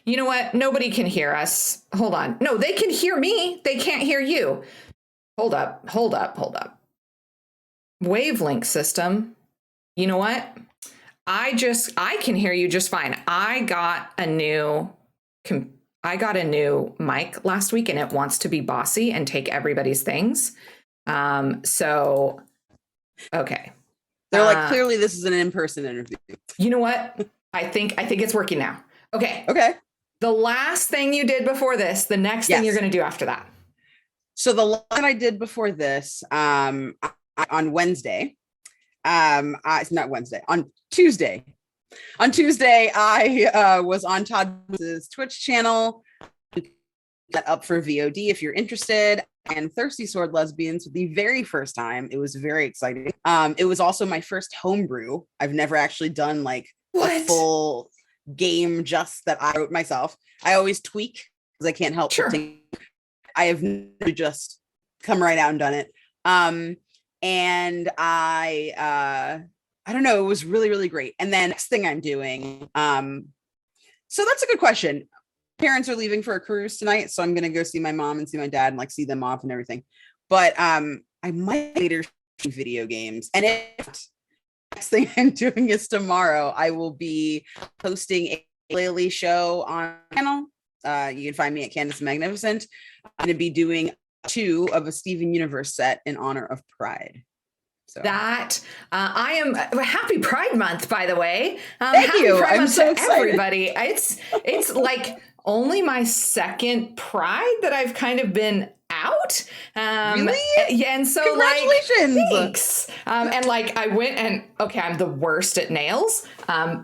You know what? Nobody can hear us. Hold on. No, they can hear me. They can't hear you. Hold up. Wavelength system. You know what? I can hear you just fine. I got a new mic last week and it wants to be bossy and take everybody's things. So okay. They're like, clearly this is an in-person interview. You know what? I think it's working now. Okay. The last thing you did before this, the next thing you're going to do after that. So the last I did before this, on Wednesday, it's not Wednesday, on Tuesday. On Tuesday, I was on Todd's Twitch channel. That up for VOD if you're interested. And Thirsty Sword Lesbians for the very first time. It was very exciting. It was also my first homebrew. I've never actually done like a full game just that I wrote myself. I always tweak because I can't help. Sure. I have never just come right out and done it. And I don't know, it was really, really great. And then next thing I'm doing, so that's a good question. Parents are leaving for a cruise tonight, so I'm gonna go see my mom and see my dad and like see them off and everything. But I might later shoot video games. And if next thing I'm doing is tomorrow, I will be posting a ukulele show on my channel. You can find me at Candace Magnificent. I'm gonna be doing 2 of a Steven Universe set in honor of Pride. So that I am happy Pride Month, by the way. Thank you. Pride I'm Month so to excited. everybody. It's like only my second Pride that I've kind of been out. Really? Yeah, and so congratulations. Like, thanks. And like I went and okay, I'm the worst at nails.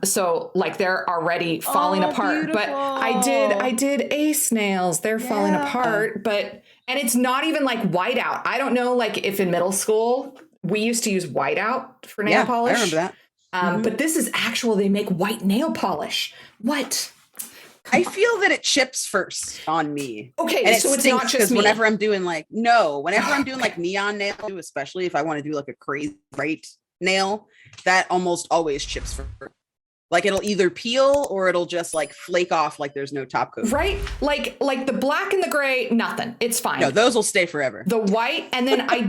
So like they're already falling apart. Beautiful. But I did ace nails. They're falling apart. But and it's not even like whiteout. I don't know, like if in middle school we used to use whiteout for nail polish. I remember that. But this is actual, they make white nail polish. What? I feel that it chips first on me. Okay, and so it's not just me. Whenever I'm doing like, like neon nail, especially if I want to do like a crazy bright nail, that almost always chips first. Like it'll either peel or it'll just like flake off like there's no top coat. Right? Like the black and the gray, nothing. It's fine. No, those will stay forever. The white, and then I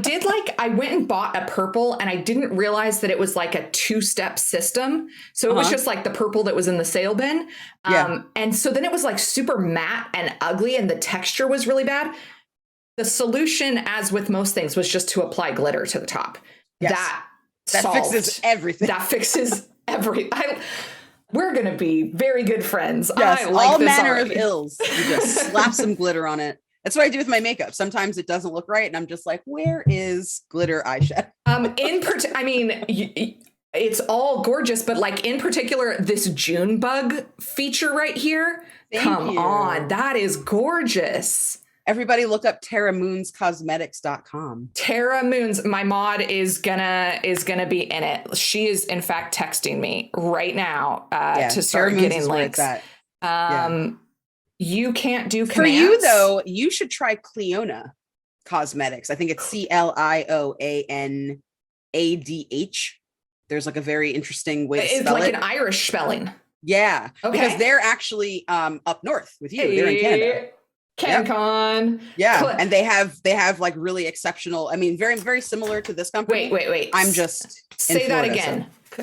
went and bought a purple and I didn't realize that it was like a 2-step system. So it was just like the purple that was in the sale bin. And so then it was like super matte and ugly and the texture was really bad. The solution, as with most things, was just to apply glitter to the top. Yes. That fixes everything. That fixes everything. We're going to be very good friends. Yes, I like all this manner already. of ills. You just slap some glitter on it. That's what I do with my makeup. Sometimes it doesn't look right, and I'm just like, "Where is glitter eyeshadow?" It's all gorgeous, but like in particular, this June bug feature right here. Come on, that is gorgeous. Everybody look up TerraMoonsCosmetics.com. Terra Moons, my mod is gonna be in it. She is in fact texting me right now to start getting links. You can't do for you though. You should try Cleona Cosmetics. I think it's CLIOANADH. There's like a very interesting way to spell it. It's like an Irish spelling. Yeah, okay. Because they're actually up north with you. They're in Canada. CanCon. Yeah. And they have like really exceptional, I mean, very, very similar to this company. Wait. I'm just say that again. So.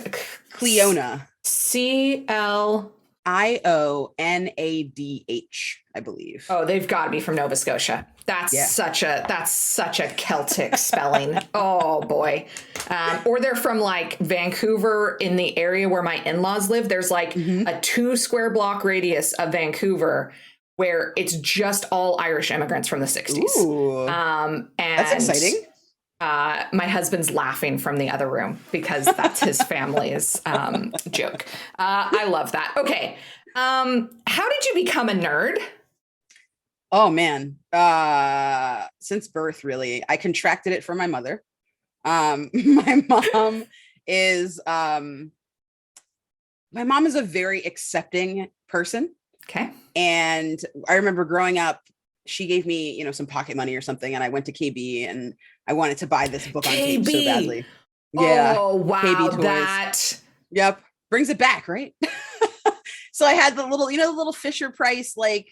Cleona. CLIONADH, I believe. Oh, they've got to be from Nova Scotia. That's such a Celtic spelling. Oh boy. Or they're from like Vancouver, in the area where my in-laws live. There's like a 2 square block radius of Vancouver where it's just all Irish immigrants from the 60s. Ooh, and that's exciting. My husband's laughing from the other room because that's his family's joke. I love that. Okay. How did you become a nerd? Oh, man. Since birth, really. I contracted it from my mother. My mom is a very accepting person. Okay. And I remember growing up, she gave me, some pocket money or something. And I went to KB and I wanted to buy this book on tape so badly. Yeah. Oh, wow. KB toys. That. Yep. Brings it back, right? So I had the little, the little Fisher Price, like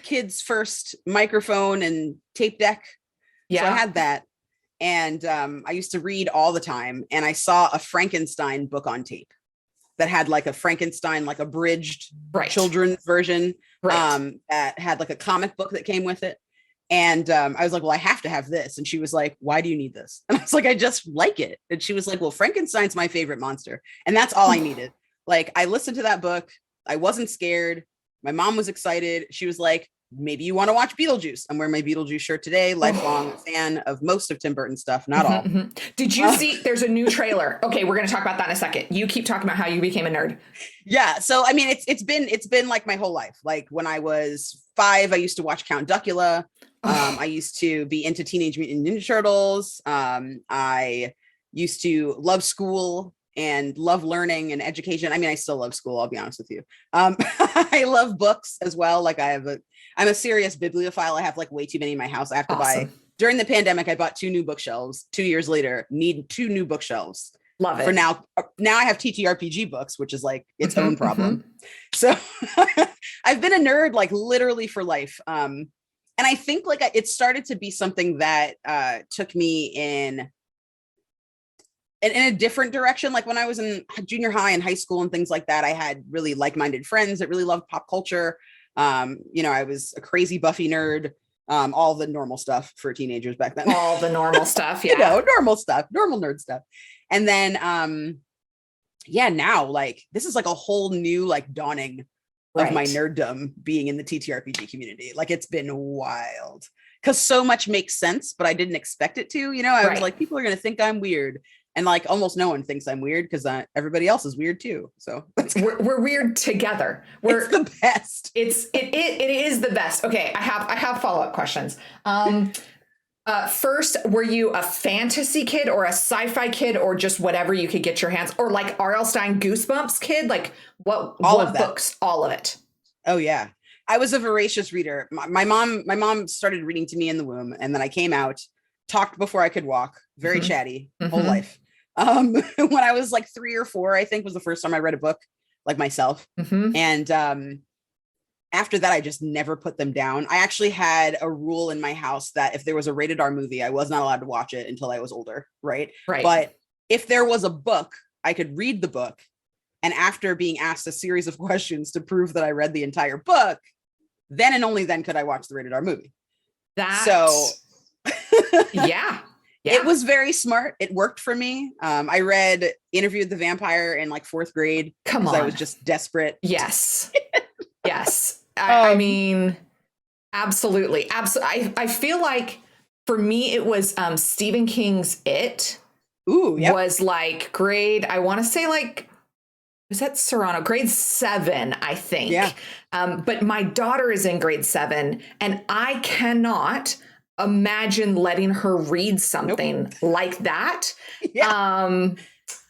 kids first microphone and tape deck. Yeah. So I had that. And I used to read all the time. And I saw a Frankenstein book on tape that had like a Frankenstein, like abridged children's version that had like a comic book that came with it. And I was like, well, I have to have this. And she was like, why do you need this? And I was like, I just like it. And she was like, well, Frankenstein's my favorite monster. And that's all I needed. Like, I listened to that book. I wasn't scared. My mom was excited. She was like, maybe you want to watch Beetlejuice. I'm wearing my Beetlejuice shirt today. Lifelong fan of most of Tim Burton stuff. Not all. Did you see, there's a new trailer. Okay. We're going to talk about that in a second. You keep talking about how you became a nerd. Yeah. So, I mean, it's been like my whole life. Like when I was 5, I used to watch Count Duckula. I used to be into Teenage Mutant Ninja Turtles. I used to love school and love learning and education. I mean, I still love school, I'll be honest with you. I love books as well. Like I'm a serious bibliophile. I have like way too many in my house. I have to buy. During the pandemic, I bought 2 new bookshelves. 2 years later, need 2 new bookshelves. Love it. For now I have TTRPG books, which is like its own problem. So I've been a nerd like literally for life. And I think like it started to be something that took me in a different direction. Like when I was in junior high and high school and things like that, I had really like-minded friends that really loved pop culture. I was a crazy Buffy nerd, all the normal stuff for teenagers back then. All the normal stuff. Yeah. Normal stuff, normal nerd stuff. And then, now like this is like a whole new like dawning of my nerddom being in the TTRPG community. Like it's been wild because so much makes sense, but I didn't expect it to, I was like, people are going to think I'm weird. And like almost no one thinks I'm weird because everybody else is weird too. So we're weird together. It's the best. It is the best. Okay. I have follow-up questions. First, were you a fantasy kid or a sci-fi kid or just whatever you could get your hands, or like R.L. Stine Goosebumps kid? Like what books? All of it. Oh yeah. I was a voracious reader. My mom started reading to me in the womb, and then I came out, talked before I could walk, very chatty, whole life. When I was like 3 or 4, I think was the first time I read a book like myself. And after that, I just never put them down. I actually had a rule in my house that if there was a rated R movie, I was not allowed to watch it until I was older. Right. But if there was a book, I could read the book. And after being asked a series of questions to prove that I read the entire book, then and only then could I watch the rated R movie. Yeah. It was very smart. It worked for me. I read Interview with the Vampire in like 4th grade. Come on. I was just desperate. Yes. Yes. I mean, absolutely. I feel like for me, it was Stephen King's It. Ooh, yep. Was like grade, I want to say like, was that Serrano? Grade 7, I think. Yeah. But my daughter is in grade 7 and I cannot imagine letting her read something like that. Yeah.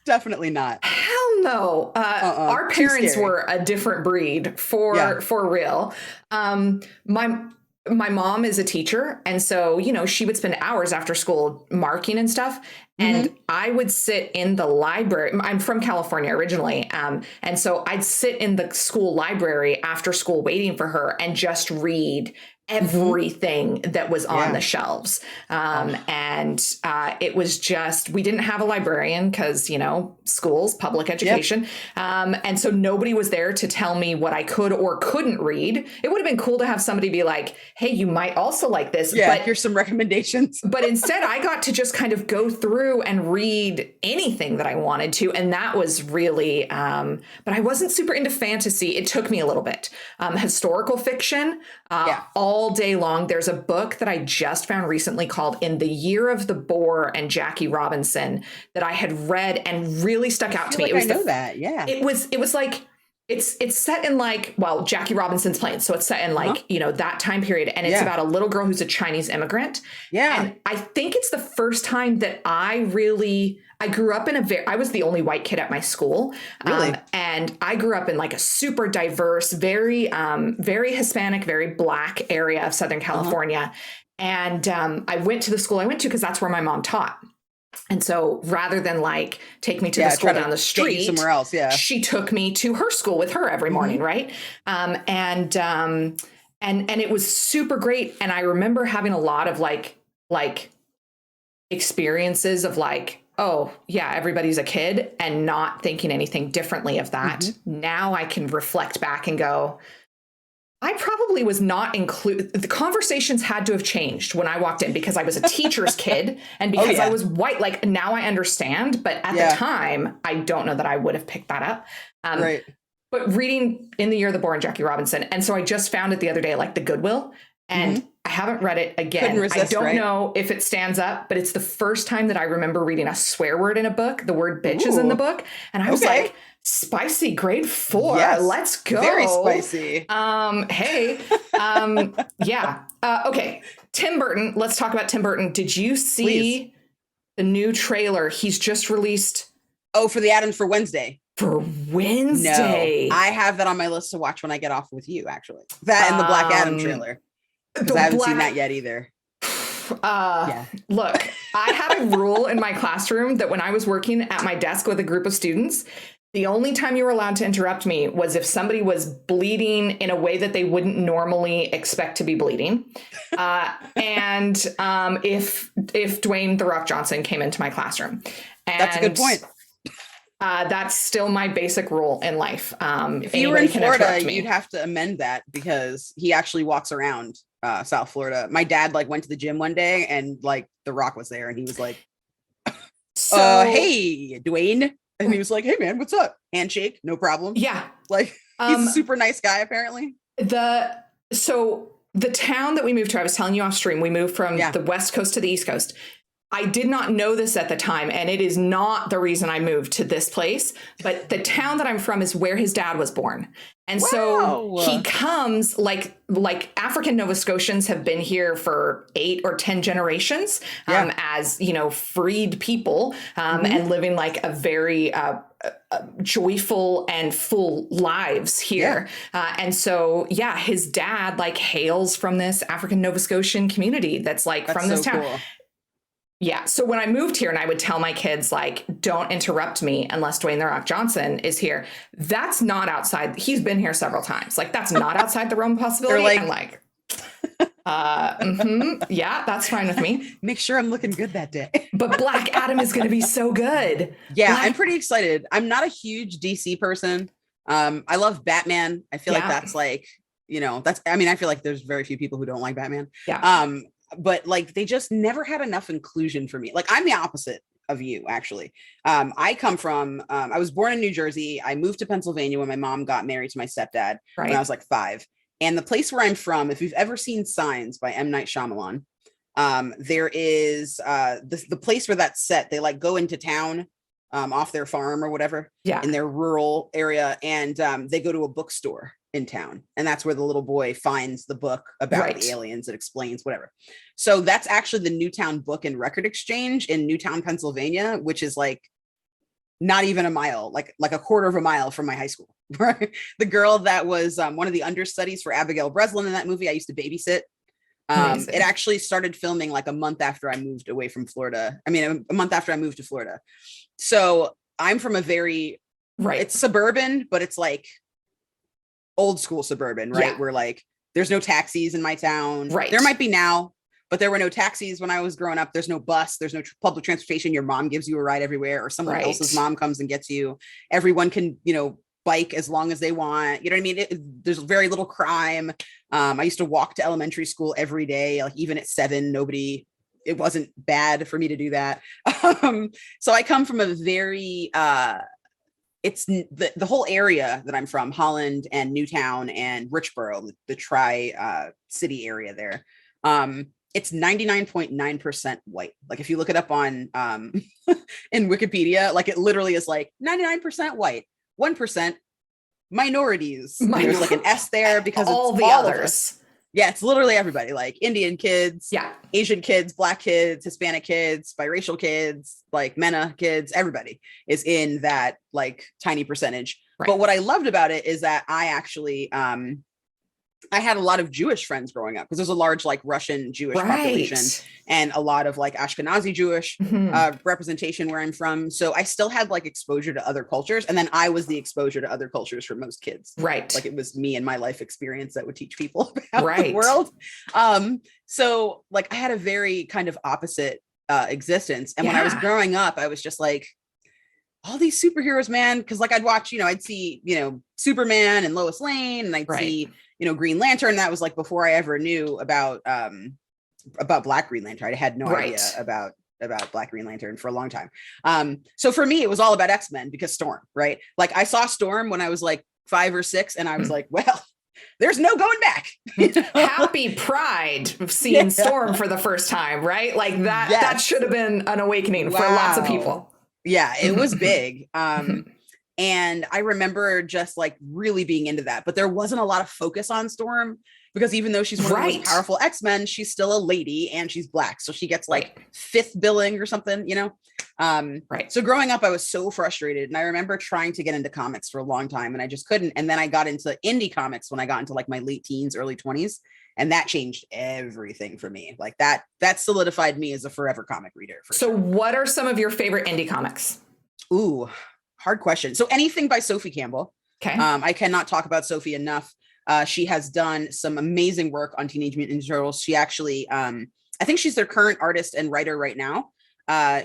Definitely not. Hell no. Our parents were a different breed for real. My mom is a teacher. And so, she would spend hours after school marking and stuff. And I would sit in the library. I'm from California originally. And so I'd sit in the school library after school waiting for her and just read everything that was on the shelves. And it was just, we didn't have a librarian because, schools, public education. And so nobody was there to tell me what I could or couldn't read. It would have been cool to have somebody be like, hey, you might also like this. Yeah, here's some recommendations. But instead I got to just kind of go through and read anything that I wanted to. And that was really, but I wasn't super into fantasy. It took me a little bit. Historical fiction, all day long. There's a book that I just found recently called In the Year of the Boar and Jackie Robinson that I had read and really stuck out to me. I know that. Yeah. It was like, it's set in like, well, Jackie Robinson's playing. So it's set in like, that time period. And it's about a little girl who's a Chinese immigrant. Yeah. And I think it's the first time that I grew up in I was the only white kid at my school. Really? And I grew up in like a super diverse, very, very Hispanic, very Black area of Southern California. And I went to the school I went to because that's where my mom taught. And so rather than like take me to the school down the street somewhere else, she took me to her school with her every morning, right? And it was super great. And I remember having a lot of like experiences of like, oh yeah, everybody's a kid, and not thinking anything differently of that. Now I can reflect back and go, I probably was not included. The conversations had to have changed when I walked in because I was a teacher's kid and because I was white. Like now I understand, but at the time, I don't know that I would have picked that up. Right. But reading In the Year of the Born, Jackie Robinson. And so I just found it the other day, like The Goodwill, and I haven't read it again. Couldn't resist, I don't know if it stands up, but it's the first time that I remember reading a swear word in a book. The word bitch is in the book. And I was like, spicy, grade 4. Yes, let's go. Very spicy. Hey. Okay. Tim Burton. Let's talk about Tim Burton. Did you see the new trailer? He's just released. Oh, for the Adams for Wednesday. For Wednesday. No, I have that on my list to watch when I get off with you, actually. That and the Black Adam trailer. Because I haven't seen that yet either. Look, I had a rule in my classroom that when I was working at my desk with a group of students, the only time you were allowed to interrupt me was if somebody was bleeding in a way that they wouldn't normally expect to be bleeding. And if Dwayne "The Rock" Johnson came into my classroom. And that's a good point. That's still my basic rule in life. If you were in Florida, you'd have to amend that because he actually walks around South Florida. My dad like went to the gym one day and like The Rock was there and he was like, hey, Dwayne. And he was like, hey man, what's up? Handshake, no problem. Yeah. Like he's a super nice guy, apparently. So the town that we moved to, I was telling you off stream, we moved from the West Coast to the East Coast. I did not know this at the time, and it is not the reason I moved to this place, but the town that I'm from is where his dad was born. And so he comes like African Nova Scotians have been here for 8 or 10 generations as, freed people and living like a very joyful and full lives here. And so, his dad like hails from this African Nova Scotian community that's from this town. Cool. Yeah. So when I moved here and I would tell my kids, like, don't interrupt me unless Dwayne "The Rock" Johnson is here. That's not outside. He's been here several times. Like, that's not outside the realm of possibility. I'm like, yeah, that's fine with me. Make sure I'm looking good that day. But Black Adam is going to be so good. Yeah, I'm pretty excited. I'm not a huge DC person. I love Batman. I feel like that's like, I feel like there's very few people who don't like Batman. Yeah. But like they just never had enough inclusion for me. Like I'm the opposite of you, actually. I come from, I was born in New Jersey. I moved to Pennsylvania when my mom got married to my stepdad when I was like 5. And the place where I'm from, if you've ever seen Signs by M. Night Shyamalan, there is the place where that's set. They like go into town off their farm or whatever in their rural area. And they go to a bookstore in town, and that's where the little boy finds the book about the aliens that explains whatever. So that's actually the Newtown Book and Record Exchange in Newtown, Pennsylvania, which is like not even a mile, like a quarter of a mile from my high school. The girl that was one of the understudies for Abigail Breslin in that movie I used to babysit. It actually started filming like a month after I moved away from Florida. I mean, a month after I moved to Florida. So I'm from a very it's suburban, but it's like old school suburban, right? Where like there's no taxis in my town. There might be now, but there were no taxis when I was growing up. There's no bus. There's no public transportation. Your mom gives you a ride everywhere, or someone else's mom comes and gets you. Everyone can, bike as long as they want. You know what I mean? There's very little crime. I used to walk to elementary school every day, like even at 7, it wasn't bad for me to do that. So I come from a very, it's the whole area that I'm from, Holland and Newtown and Richboro, the tri-city area there. It's 99.9% white. Like if you look it up on in Wikipedia, like it literally is like 99% white, 1% minorities. There's like an S there because all it's the all others. Yeah, it's literally everybody, like Indian kids, Asian kids, Black kids, Hispanic kids, biracial kids, like MENA kids, everybody is in that like tiny percentage. But what I loved about it is that I actually I had a lot of Jewish friends growing up because there's a large like Russian Jewish population and a lot of like Ashkenazi Jewish representation where I'm from. So I still had like exposure to other cultures. And then I was the exposure to other cultures for most kids. Right. Like it was me and my life experience that would teach people about the world. So like I had a very kind of opposite existence. And when I was growing up, I was just like, all these superheroes, man. Cause like I'd watch, I'd see, Superman and Lois Lane, and I'd see, Green Lantern. That was like before I ever knew about Black Green Lantern. I had no idea about Black Green Lantern for a long time. So for me, it was all about X-Men because Storm, right? Like I saw Storm when I was like 5 or 6 and I was like, well, there's no going back. Happy Pride of seeing Storm for the first time, right? Like that should have been an awakening for lots of people. Yeah, it was big. And I remember just like really being into that, but there wasn't a lot of focus on Storm because even though she's one of the most powerful X-Men, she's still a lady and she's Black. So she gets like 5th billing or something, So growing up, I was so frustrated. And I remember trying to get into comics for a long time and I just couldn't. And then I got into indie comics when I got into like my late teens, early 20s. And that changed everything for me. Like that solidified me as a forever comic reader. So what are some of your favorite indie comics? Ooh, hard question. So anything by Sophie Campbell. Okay. I cannot talk about Sophie enough. She has done some amazing work on Teenage Mutant Ninja Turtles. She actually, I think she's their current artist and writer right now.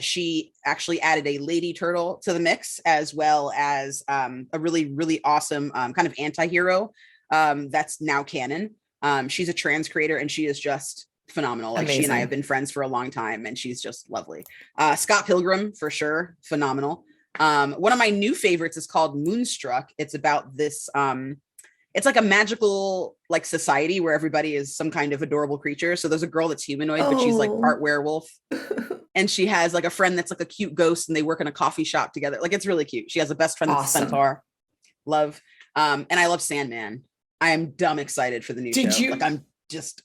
She actually added a lady turtle to the mix, as well as a really, really awesome kind of anti-hero that's now canon. She's a trans creator and she is just phenomenal. Like she and I have been friends for a long time and she's just lovely. Scott Pilgrim for sure. Phenomenal. One of my new favorites is called Moonstruck. It's about this, it's like a magical like society where everybody is some kind of adorable creature. So there's a girl that's humanoid, but she's like part werewolf. And she has like a friend that's like a cute ghost and they work in a coffee shop together. Like it's really cute. She has a best friend that's a centaur. Love. And I love Sandman. I am dumb excited for the new show. Like I'm just,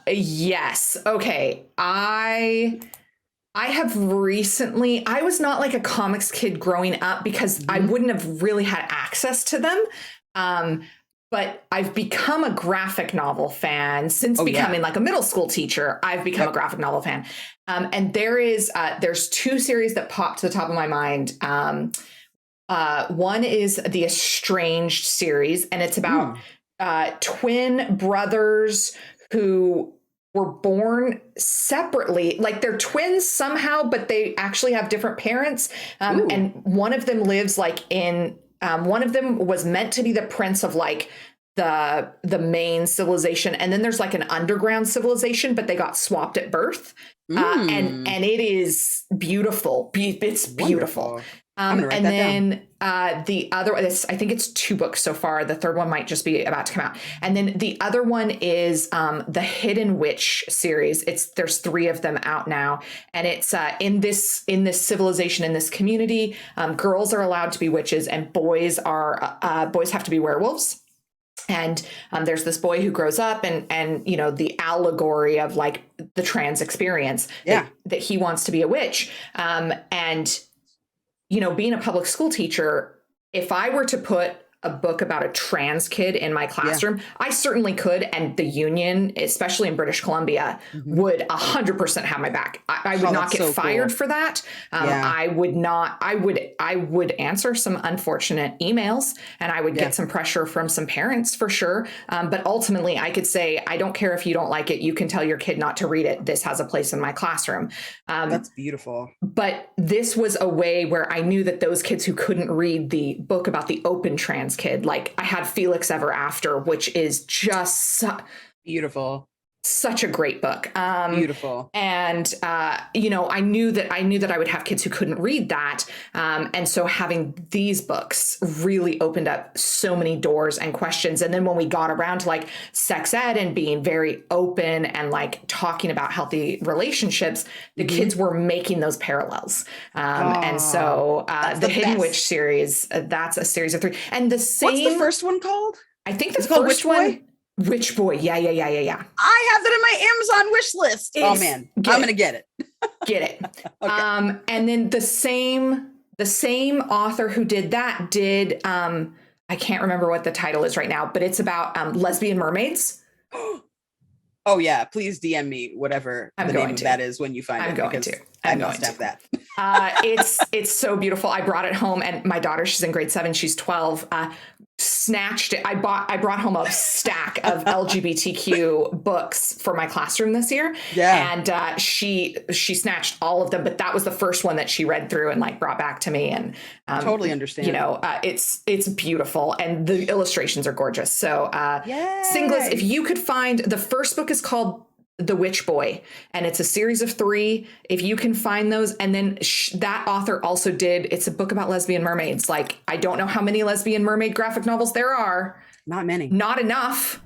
yes. Okay. I have recently, I was not like a comics kid growing up because I wouldn't have really had access to them. But I've become a graphic novel fan since becoming like a middle school teacher. I've become a graphic novel fan. And there's 2 series that pop to the top of my mind. One is the Estranged series, and it's about twin brothers who were born separately. Like they're twins somehow, but they actually have different parents. And one of them lives like in, one of them was meant to be the prince of like the main civilization. And then there's like an underground civilization, but they got swapped at birth. And it is beautiful. It's beautiful. Wonderful. And then the other, I think it's 2 books so far. The third one might just be about to come out. And then the other one is the Hidden Witch series. There's 3 of them out now, and it's in this civilization, in this community, girls are allowed to be witches, and boys have to be werewolves. And there's this boy who grows up and the allegory of like the trans experience that he wants to be a witch. And being a public school teacher, if I were to put a book about a trans kid in my classroom, I certainly could. And the union, especially in British Columbia, would 100% have my back. I would not get fired for that. I would answer some unfortunate emails and I would get some pressure from some parents for sure. But ultimately I could say, I don't care if you don't like it. You can tell your kid not to read it. This has a place in my classroom. That's beautiful. But this was a way where I knew that those kids who couldn't read the book about the open trans kid, like I had Felix Ever After, which is just beautiful. Such a great book. Beautiful. And, I knew that I would have kids who couldn't read that. And so having these books really opened up so many doors and questions. And then when we got around to like sex ed and being very open and like talking about healthy relationships, the kids were making those parallels. And so the Hidden Witch series, that's a series of 3. And the same. What's the first one called? I think the first one. Witch Boy. Yeah. I have that in my Amazon wish list. Oh man, I'm going to get it. Get it. Okay. And then the same author who did that did I can't remember what the title is right now, but it's about lesbian mermaids. Oh yeah, please DM me whatever the name of that is when you find it. I'm going to. I must have that. It's so beautiful. I brought it home, and my daughter, she's in grade 7, she's 12. Snatched it. I brought home a stack of LGBTQ books for my classroom this year. Yeah. And she snatched all of them, but that was the first one that she read through and like brought back to me. And totally understand. You know, it's beautiful, and the illustrations are gorgeous. So Singles, if you could find, the first book is called The Witch Boy, and it's a series of 3. If you can find those, and then that author also it's a book about lesbian mermaids. Like, I don't know how many lesbian mermaid graphic novels there are. Not many. Not enough.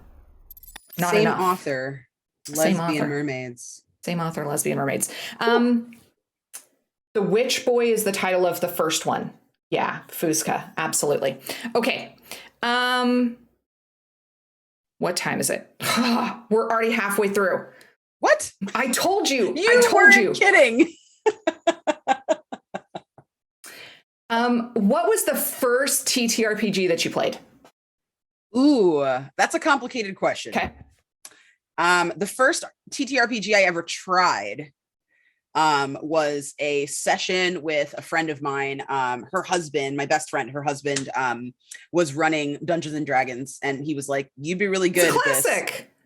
Same author, lesbian mermaids. Same author, lesbian mermaids. The Witch Boy is the title of the first one. Yeah, Fusca, absolutely. Okay. What time is it? We're already halfway through. What? I told you. You weren't kidding. What was the first TTRPG that you played? Ooh, that's a complicated question. Okay. The first TTRPG I ever tried was a session with a friend of mine. Her husband, my best friend, her husband was running Dungeons and Dragons, and he was like, "You'd be really good at this.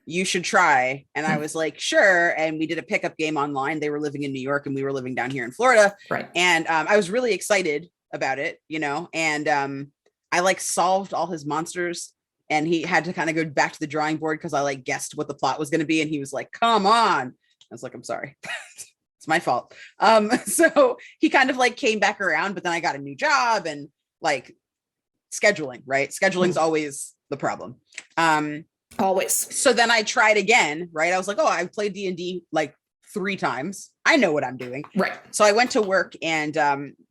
You should try." And I was like, "Sure." And we did a pickup game online. They were living in New York, and we were living down here in Florida. Right. And I was really excited about it, you know. And I like solved all his monsters, and he had to kind of go back to the drawing board because I like guessed what the plot was going to be, and he was like, "Come on." I was like, "I'm sorry." It's my fault. So he kind of like came back around, but then I got a new job, and like scheduling, right? Scheduling's always the problem. Always. So then I tried again, right? I was like, oh, I've played D&D like 3 times. I know what I'm doing. Right. So I went to work, and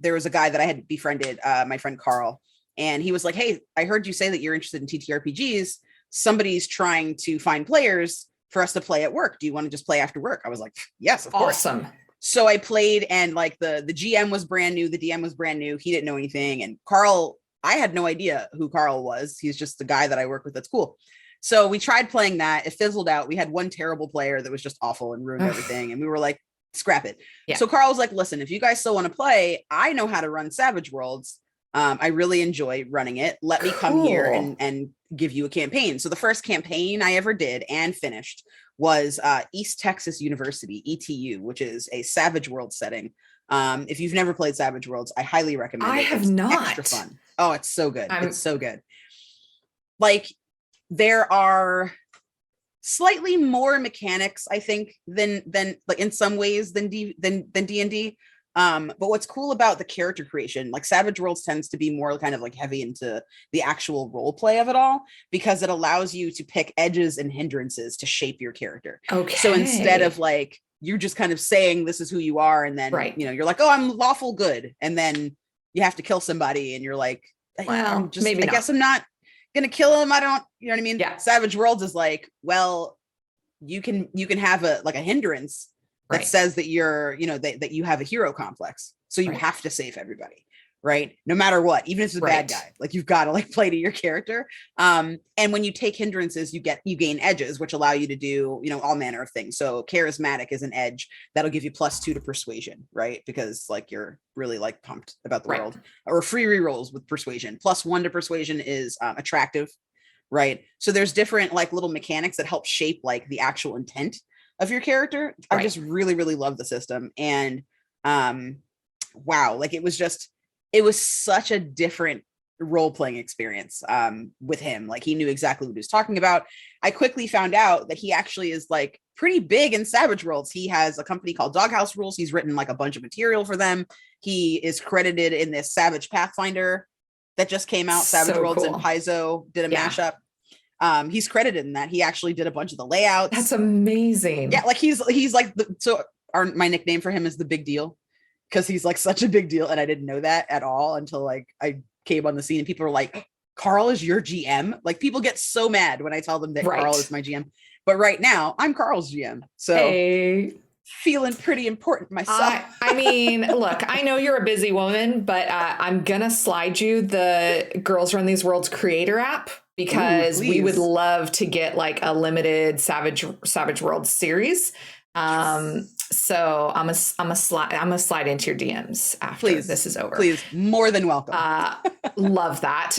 there was a guy that I had befriended, my friend Carl, and he was like, "Hey, I heard you say that you're interested in TTRPGs. Somebody's trying to find players for us to play at work. Do you want to just play after work?" I was like, "Yes, of course." Awesome. So I played, and like the GM was brand new, the DM was brand new. He didn't know anything. And Carl, I had no idea who Carl was. He's just the guy that I work with. That's cool. So we tried playing that. It fizzled out. We had one terrible player that was just awful and ruined everything. And we were like, scrap it. Yeah. So Carl was like, "Listen, if you guys still want to play, I know how to run Savage Worlds. I really enjoy running it. Let me come here and give you a campaign." So the first campaign I ever did and finished was East Texas University, ETU, which is a Savage World setting. If you've never played Savage Worlds, I highly recommend it. I have not. Extra fun. Oh, it's so good. It's so good. Like, there are slightly more mechanics, I think, than like in some ways than D&D. But what's cool about the character creation, like Savage Worlds tends to be more kind of like heavy into the actual role play of it all, because it allows you to pick edges and hindrances to shape your character. Okay. So instead of like, you're just kind of saying this is who you are, and then, you know, you're like, "Oh, I'm lawful good." And then you have to kill somebody, and you're like, "Well, I guess I'm not going to kill him. I don't," you know what I mean? Yeah. Savage Worlds is like, well, you can have a hindrance that says that you're, you know, that you have a hero complex. So you have to save everybody, right? No matter what, even if it's a bad guy, like you've got to like play to your character. And when you take hindrances, you gain edges, which allow you to do, you know, all manner of things. So charismatic is an edge that'll give you +2 to persuasion, right? Because like you're really like pumped about the world. Or free rerolls with persuasion. +1 to persuasion is attractive, right? So there's different like little mechanics that help shape like the actual intent of your character. I just really, really love the system. And wow, like it was such a different role-playing experience with him. Like he knew exactly what he was talking about. I quickly found out that he actually is like pretty big in Savage Worlds. He has a company called Doghouse Rules. He's written like a bunch of material for them. He is credited in this Savage Pathfinder that just came out. Savage Worlds and Paizo did a mashup. He's credited in that. He actually did a bunch of the layouts. That's amazing. Yeah, like he's like my nickname for him is the Big Deal, because he's like such a big deal, and I didn't know that at all until like I came on the scene, and people are like, "Carl is your GM?" Like people get so mad when I tell them that Carl is my GM. But right now, I'm Carl's GM. So feeling pretty important myself. I mean, look, I know you're a busy woman, but I'm gonna slide you the Girls Run These Worlds creator app because we would love to get like a limited Savage Worlds series. So I'm a slide into your DMs after this is over. Please, more than welcome. Love that.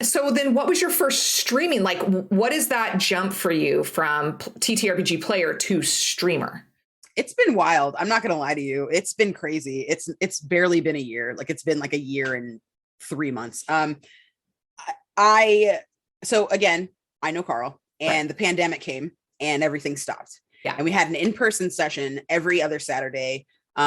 So then what was your first streaming? Like, what is that jump for you from TTRPG player to streamer? It's been wild. I'm not going to lie to you. It's been crazy. It's barely been a year. Like it's been like a year and 3 months. So again, I know Carl, and the pandemic came and everything stopped. Yeah. And we had an in-person session every other Saturday. We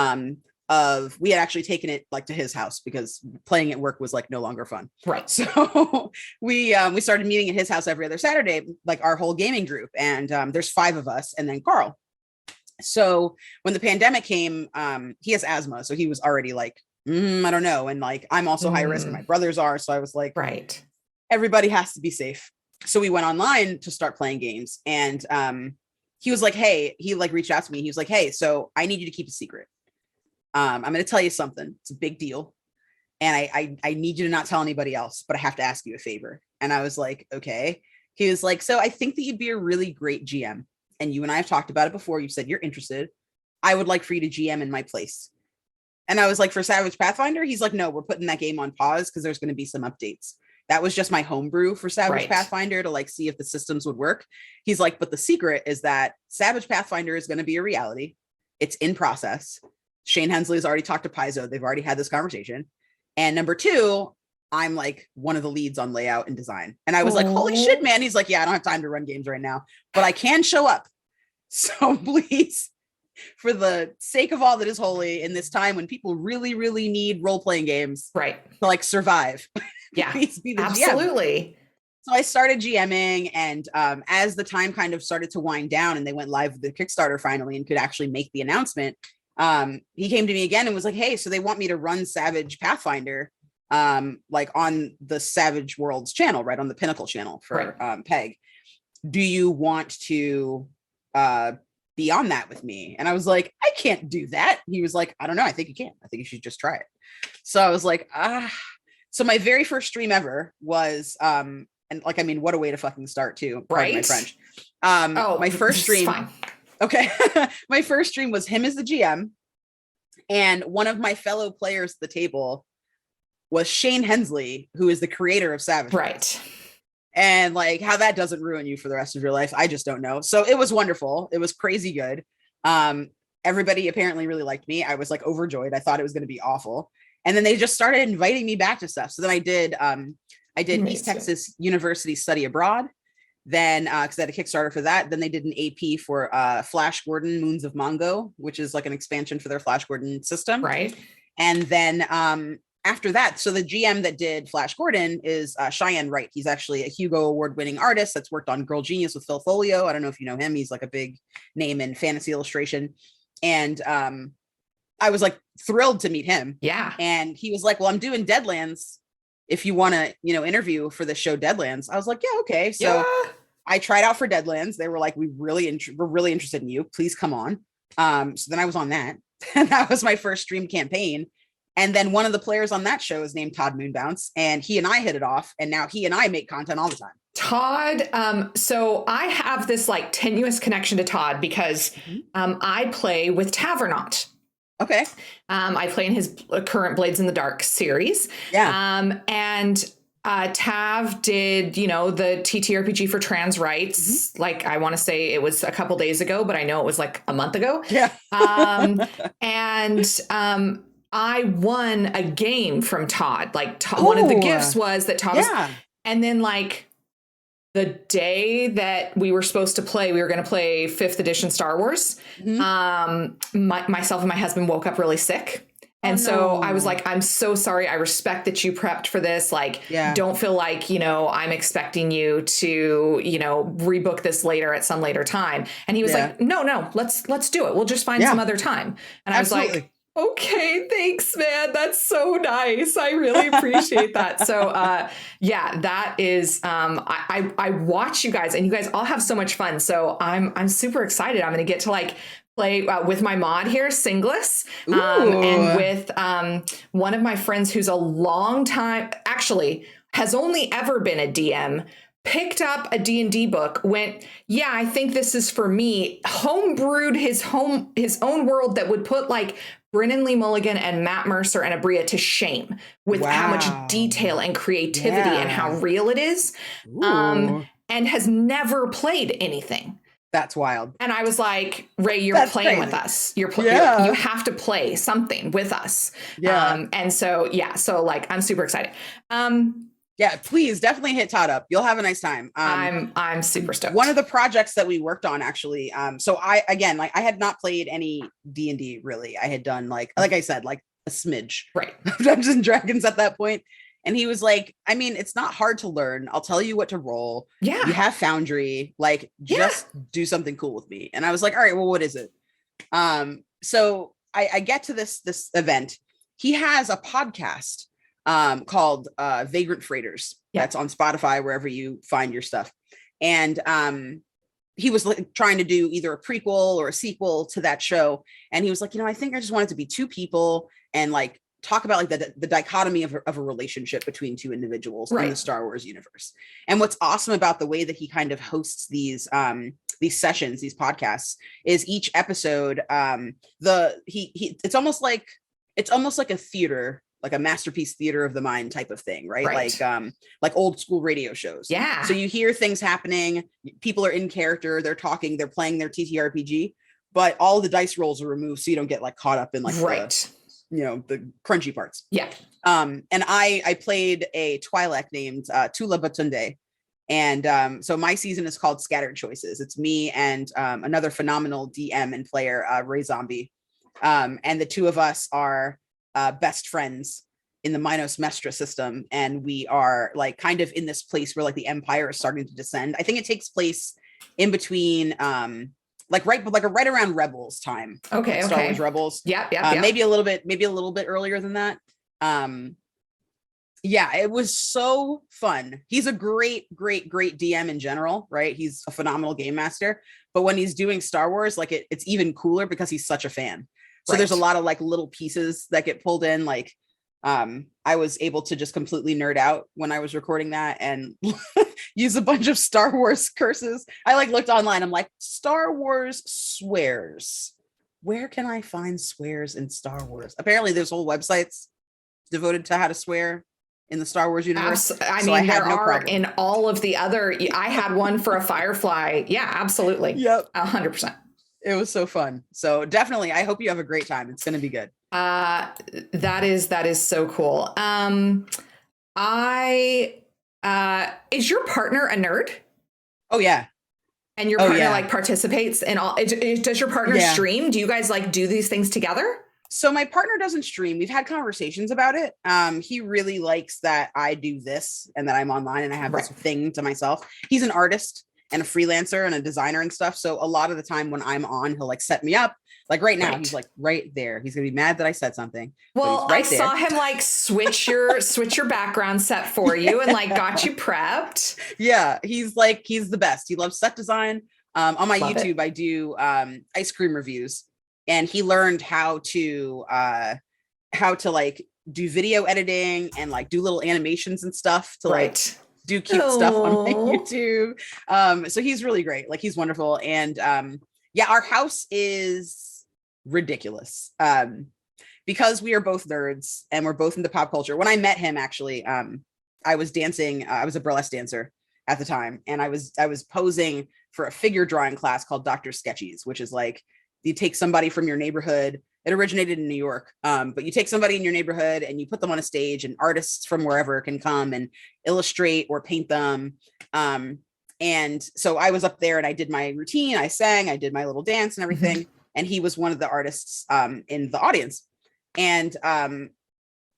had actually taken it like to his house because playing at work was like no longer fun. Right. So we started meeting at his house every other Saturday, like our whole gaming group. And there's 5 of us and then Carl. So when the pandemic came, he has asthma. So he was already like, I don't know. And like, I'm also high risk and my brothers are. So I was like, right. Everybody has to be safe. So we went online to start playing games. And he was like, hey, he like reached out to me. He was like, hey, so I need you to keep a secret. I'm going to tell you something. It's a big deal. And I need you to not tell anybody else, but I have to ask you a favor. And I was like, okay. He was like, so I think that you'd be a really great GM. And you and I have talked about it before. You said you're interested. I would like for you to GM in my place. And I was like, for Savage Pathfinder? He's like, no, we're putting that game on pause because there's going to be some updates. That was just my homebrew for Savage Pathfinder to like see if the systems would work. He's like, but the secret is that Savage Pathfinder is going to be a reality. It's in process. Shane Hensley has already talked to Paizo. They've already had this conversation. And number 2, I'm like one of the leads on layout and design. And I was like, holy shit, man. He's like, yeah, I don't have time to run games right now, but I can show up. So please, for the sake of all that is holy in this time when people really, really need role-playing games to like survive. Yeah, please be the absolutely. GM. So I started GMing, and as the time kind of started to wind down and they went live with the Kickstarter finally and could actually make the announcement, he came to me again and was like, hey, so they want me to run Savage Pathfinder like on the Savage Worlds channel, right, on the Pinnacle channel for PEG. Do you want to be on that with me? And I was like, I can't do that. He was like, I don't know. I think you can. I think you should just try it. So I was like, So my very first stream ever was, and like, I mean, what a way to fucking start too. Pardon my French. My first stream. Okay. My first stream was him as the GM. And one of my fellow players at the table was Shane Hensley, who is the creator of Savage. Right. And like how that doesn't ruin you for the rest of your life, I just don't know. So it was wonderful. It was crazy good. Everybody apparently really liked me. I was like overjoyed. I thought it was going to be awful. And then they just started inviting me back to stuff. So then I did East Texas University Study Abroad. Then because I had a Kickstarter for that. Then they did an AP for Flash Gordon Moons of Mongo, which is like an expansion for their Flash Gordon system. Right. And then after that, so the GM that did Flash Gordon is Cheyenne Wright. He's actually a Hugo Award-winning artist that's worked on Girl Genius with Phil Folio. I don't know if you know him. He's like a big name in fantasy illustration. And I was like thrilled to meet him. Yeah. And he was like, well, I'm doing Deadlands. If you want to, interview for the show Deadlands. I was like, yeah, okay. So I tried out for Deadlands. They were like, we're really interested in you. Please come on. So then I was on that. And that was my first stream campaign. And then one of the players on that show is named Todd Moonbounce, and he and I hit it off. And now he and I make content all the time. Todd, so I have this like tenuous connection to Todd because I play with Tavernaut. Okay. I play in his current Blades in the Dark series. Yeah. And Tav did, the TTRPG for trans rights. Like, I want to say it was a couple days ago, but I know it was like a month ago. Yeah. I won a game from Todd. Like, one of the gifts was that Todd was, and then like the day that we were supposed to play, we were going to play 5th edition Star Wars. Myself and my husband woke up really sick. And so I was like, I'm so sorry. I respect that you prepped for this. Like, don't feel like, I'm expecting you to, rebook this later at some later time. And he was like, no, let's do it. We'll just find some other time. And I was like, okay, thanks, man. That's so nice. I really appreciate that. So, that is, I watch you guys and you guys all have so much fun. So I'm super excited. I'm going to get to like play with my mod here, Singlis, Ooh. and with one of my friends who's a long time, actually has only ever been a DM, picked up a D&D book, went, yeah, I think this is for me, homebrewed his own world that would put like Brennan Lee Mulligan and Matt Mercer and Abria to shame with how much detail and creativity and how real it is, and has never played anything. That's wild. And I was like, Ray, you're playing with us. You have to play something with us. Yeah. And so, so like, I'm super excited. Yeah, please definitely hit Todd up. You'll have a nice time. I'm super stoked. One of the projects that we worked on actually. So I had not played any D&D really. I had done like I said, like a smidge of Dungeons and Dragons at that point. And he was like, I mean, it's not hard to learn. I'll tell you what to roll. Yeah. You have Foundry, like just do something cool with me. And I was like, all right, well, what is it? So I get to this event. He has a podcast called Vagrant Freighters. That's on Spotify, wherever you find your stuff. And he was trying to do either a prequel or a sequel to that show. And he was like, I think I just want it to be two people and like talk about like the dichotomy of a relationship between two individuals in the Star Wars universe. And what's awesome about the way that he kind of hosts these sessions, these podcasts, is each episode, it's almost like a theater, like a masterpiece theater of the mind type of thing, right? Like old school radio shows. Yeah. So you hear things happening, people are in character, they're talking, they're playing their TTRPG, but all the dice rolls are removed so you don't get like caught up in like the crunchy parts. Yeah. And I played a Twi'lek named Tula Batunde. And so my season is called Scattered Choices. It's me and another phenomenal DM and player, Ray Zombie. And the two of us are best friends in the Minos Mestra system. And we are like kind of in this place where like the Empire is starting to descend. I think it takes place in between right around Rebels time. Okay. Star Wars Rebels. Yeah. Maybe a little bit earlier than that. It was so fun. He's a great DM in general, right? He's a phenomenal game master, but when he's doing Star Wars, like it's even cooler because he's such a fan. So there's a lot of like little pieces that get pulled in. Like, I was able to just completely nerd out when I was recording that and use a bunch of Star Wars curses. I like looked online. I'm like, Star Wars swears. Where can I find swears in Star Wars? Apparently there's whole websites devoted to how to swear in the Star Wars universe. I mean, there are in all of the other, I had one for a Firefly. Yeah, absolutely. Yep. 100%. It was so fun. So definitely, I hope you have a great time. It's going to be good. That is so cool. Is your partner a nerd? Oh yeah. And your partner like participates in all, does your partner stream? Do you guys like do these things together? So my partner doesn't stream. We've had conversations about it. He really likes that I do this and that I'm online and I have this thing to myself. He's an artist and a freelancer and a designer and stuff. So a lot of the time when I'm on, he'll like set me up. Like right now, he's like right there. He's gonna be mad that I said something. Well, I saw him like switch your background set for you and like got you prepped. Yeah, he's the best. He loves set design. On my YouTube, I do ice cream reviews, and he learned how to like do video editing and like do little animations and stuff to like do cute stuff on my YouTube. So he's really great. Like he's wonderful. And our house is ridiculous. Because we are both nerds and we're both into pop culture. When I met him, actually, I was dancing. I was a burlesque dancer at the time. And I was posing for a figure drawing class called Dr. Sketchies, which is like, you take somebody from your neighborhood. It originated in New York, but you take somebody in your neighborhood and you put them on a stage, and artists from wherever can come and illustrate or paint them. And so I was up there and I did my routine. I sang, I did my little dance and everything. Mm-hmm. And he was one of the artists in the audience. And I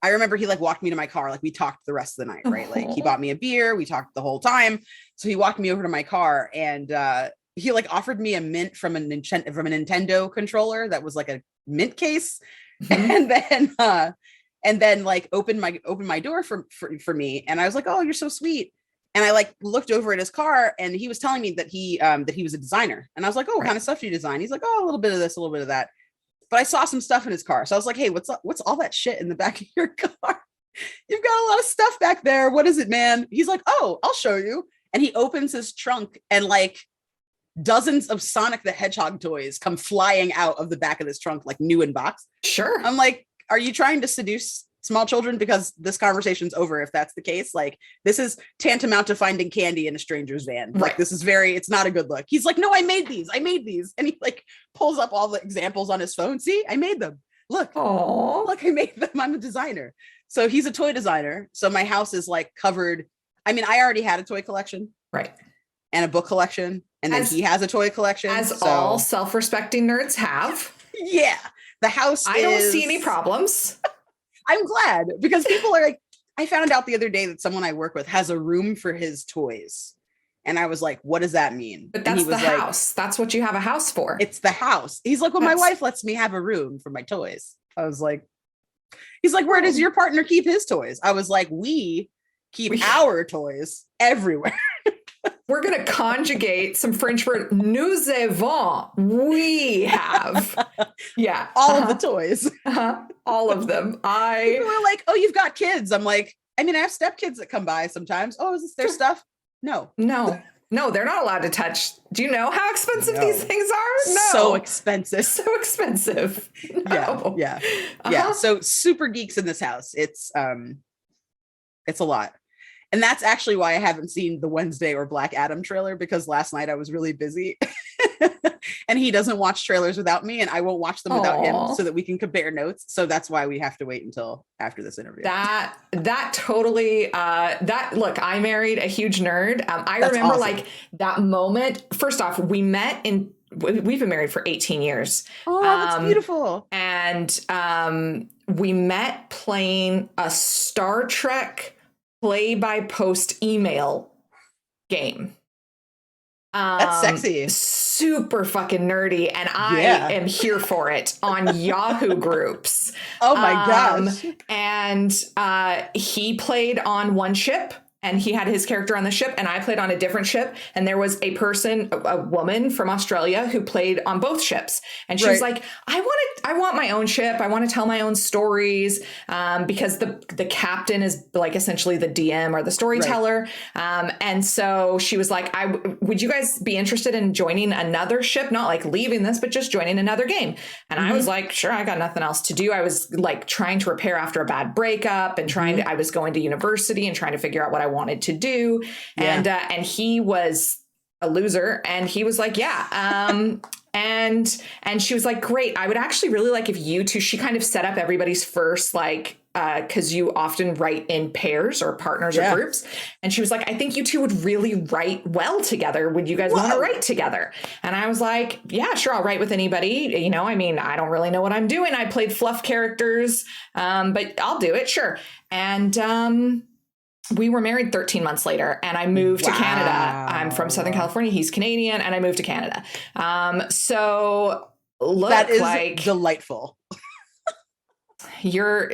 remember he like walked me to my car. Like we talked the rest of the night, right? Like he bought me a beer. We talked the whole time. So he walked me over to my car and he like offered me a mint from a Nintendo controller that was like a mint case. Mm-hmm. And then like opened my door for me. And I was like, oh, you're so sweet. And I like looked over at his car, and he was telling me that he was a designer. And I was like, oh, what kind of stuff do you design? He's like, oh, a little bit of this, a little bit of that. But I saw some stuff in his car. So I was like, hey, what's all that shit in the back of your car? You've got a lot of stuff back there. What is it, man? He's like, oh, I'll show you. And he opens his trunk, and like dozens of Sonic the Hedgehog toys come flying out of the back of this trunk, like new in box. Sure. I'm like, are you trying to seduce small children? Because this conversation's over if that's the case. Like, this is tantamount to finding candy in a stranger's van. Like, this is it's not a good look. He's like, no, I made these. And he like pulls up all the examples on his phone. See, I made them. Look, look, I made them. I'm a designer. So he's a toy designer. So my house is like covered. I mean, I already had a toy collection. Right. And a book collection. And then he has a toy collection. As all self-respecting nerds have. Yeah. The house I don't see any problems. I'm glad, because people are like, I found out the other day that someone I work with has a room for his toys. And I was like, what does that mean? But that's the house. That's what you have a house for. It's the house. He's like, well, my wife lets me have a room for my toys. I was like, he's like, where does your partner keep his toys? I was like, we keep our toys everywhere. We're going to conjugate some French word. Nous avons. We have. Yeah. All of the toys. All of them. People were like, oh, you've got kids. I'm like, I mean, I have stepkids that come by sometimes. Oh, is this their stuff? No. No, they're not allowed to touch. Do you know how expensive these things are? No. So expensive. So expensive. No. Yeah. Yeah. So super geeks in this house. It's a lot. And that's actually why I haven't seen the Wednesday or Black Adam trailer, because last night I was really busy and he doesn't watch trailers without me, and I won't watch them without him, so that we can compare notes. So that's why we have to wait until after this interview. That totally, look, I married a huge nerd. I remember awesome. Like that moment. First off, we've been married for 18 years. Oh, that's beautiful. And we met playing a Star Trek play-by-post email game. That's sexy. Super fucking nerdy, and I am here for it on Yahoo groups. Oh my gosh. And he played on one ship, and he had his character on the ship, and I played on a different ship. And there was a woman from Australia who played on both ships. And she was like, I want my own ship. I want to tell my own stories, because the captain is like essentially the DM or the storyteller. Right. And so she was like, would you guys be interested in joining another ship? Not like leaving this, but just joining another game. And I was like, sure, I got nothing else to do. I was like trying to repair after a bad breakup, and I was going to university and trying to figure out what I wanted to do. And he was a loser, and he was like, and she was like, great. I would actually really like if you two, she kind of set up everybody's first, like, cause you often write in pairs or partners or groups. And she was like, I think you two would really write well together. Would you guys want to write together? And I was like, yeah, sure. I'll write with anybody. You know, I mean, I don't really know what I'm doing. I played fluff characters, but I'll do it. Sure. And, we were married 13 months later, and I moved to Canada. I'm from Southern California. He's Canadian, and I moved to Canada. So look, that is like delightful. Our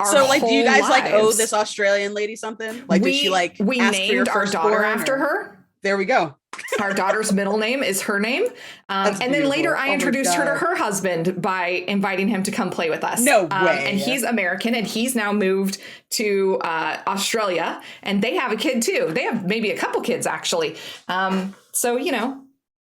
so like, do you guys lives, like owe this Australian lady something? Like, did she like we ask named for your our daughter after her? There we go. Our daughter's middle name is her name. And then later I introduced her to her husband by inviting him to come play with us. No way. And he's American, and he's now moved to Australia, and they have a kid too. They have maybe a couple kids actually. So, you know,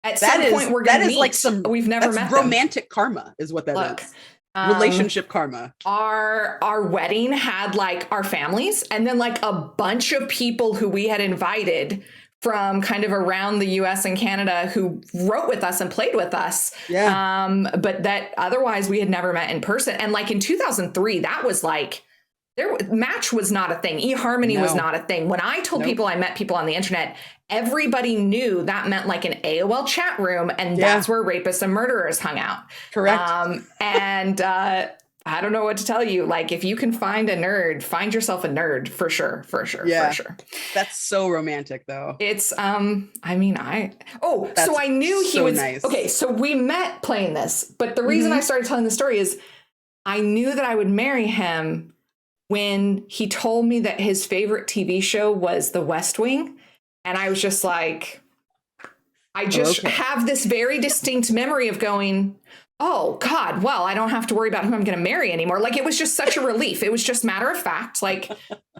at some point we're going to meet. Like we've never met romantic karma is what that is. Relationship karma. Our wedding had like our families, and then like a bunch of people who we had invited from kind of around the US and Canada who wrote with us and played with us. Yeah. But that otherwise we had never met in person. And like in 2003, that was like, Match was not a thing. eHarmony was not a thing. When I told people I met people on the internet, everybody knew that meant like an AOL chat room, and that's where rapists and murderers hung out. Correct. And I don't know what to tell you. Like, if you can find a nerd, find yourself a nerd for sure. For sure. That's so romantic though. It's, so I knew he was nice. Okay. So we met playing this, but the reason I started telling the story is I knew that I would marry him when he told me that his favorite TV show was The West Wing. And I was just like, I just have this very distinct memory of going, oh God, well, I don't have to worry about who I'm going to marry anymore. Like, it was just such a relief. It was just matter of fact. Like,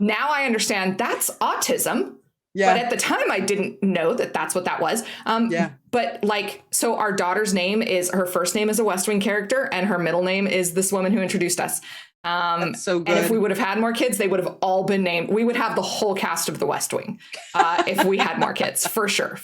now I understand that's autism. Yeah. But at the time, I didn't know that that's what that was. But like, so our daughter's her first name is a West Wing character, and her middle name is this woman who introduced us. That's so good. And if we would have had more kids, they would have all been named. We would have the whole cast of the West Wing if we had more kids, for sure.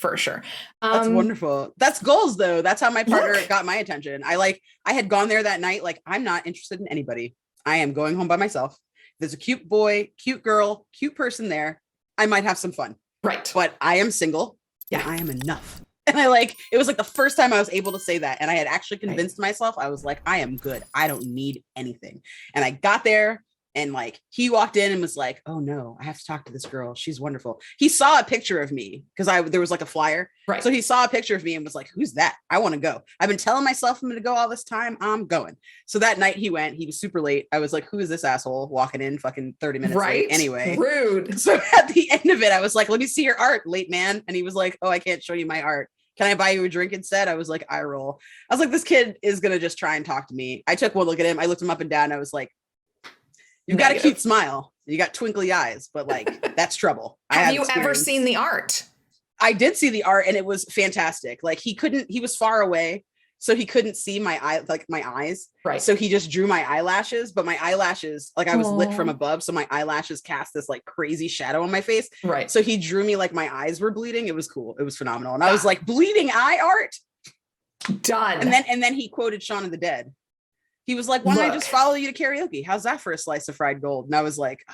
That's wonderful. That's goals, though. That's how my partner got my attention. I had gone there that night. Like, I'm not interested in anybody. I am going home by myself. There's a cute boy, cute girl, cute person there. I might have some fun. Right. But I am single. Yeah. I am enough. And it was like the first time I was able to say that. And I had actually convinced myself, I was like, I am good. I don't need anything. And I got there, and like, he walked in and was like, oh no, I have to talk to this girl. She's wonderful. He saw a picture of me because there was like a flyer. Right. So he saw a picture of me and was like, who's that? I want to go. I've been telling myself I'm going to go all this time. I'm going. So that night he went. He was super late. I was like, who is this asshole walking in fucking 30 minutes late anyway? Rude. So at the end of it, I was like, let me see your art, late man. And he was like, oh, I can't show you my art. Can I buy you a drink instead? I was like, eye roll. I was like, this kid is going to just try and talk to me. I took one look at him. I looked him up and down. I was like, you've got a cute smile. You got twinkly eyes, but like, that's trouble. Have you ever seen the art? I did see the art, and it was fantastic. Like, he was far away, so he couldn't see my eyes. Right. So he just drew my eyelashes, but my eyelashes, like, I was lit from above. So my eyelashes cast this like crazy shadow on my face. Right. So he drew me like my eyes were bleeding. It was cool. It was phenomenal. And I was like, bleeding eye art. Done. And then he quoted Shaun of the Dead. He was like, why don't I just follow you to karaoke? How's that for a slice of fried gold? And I was like,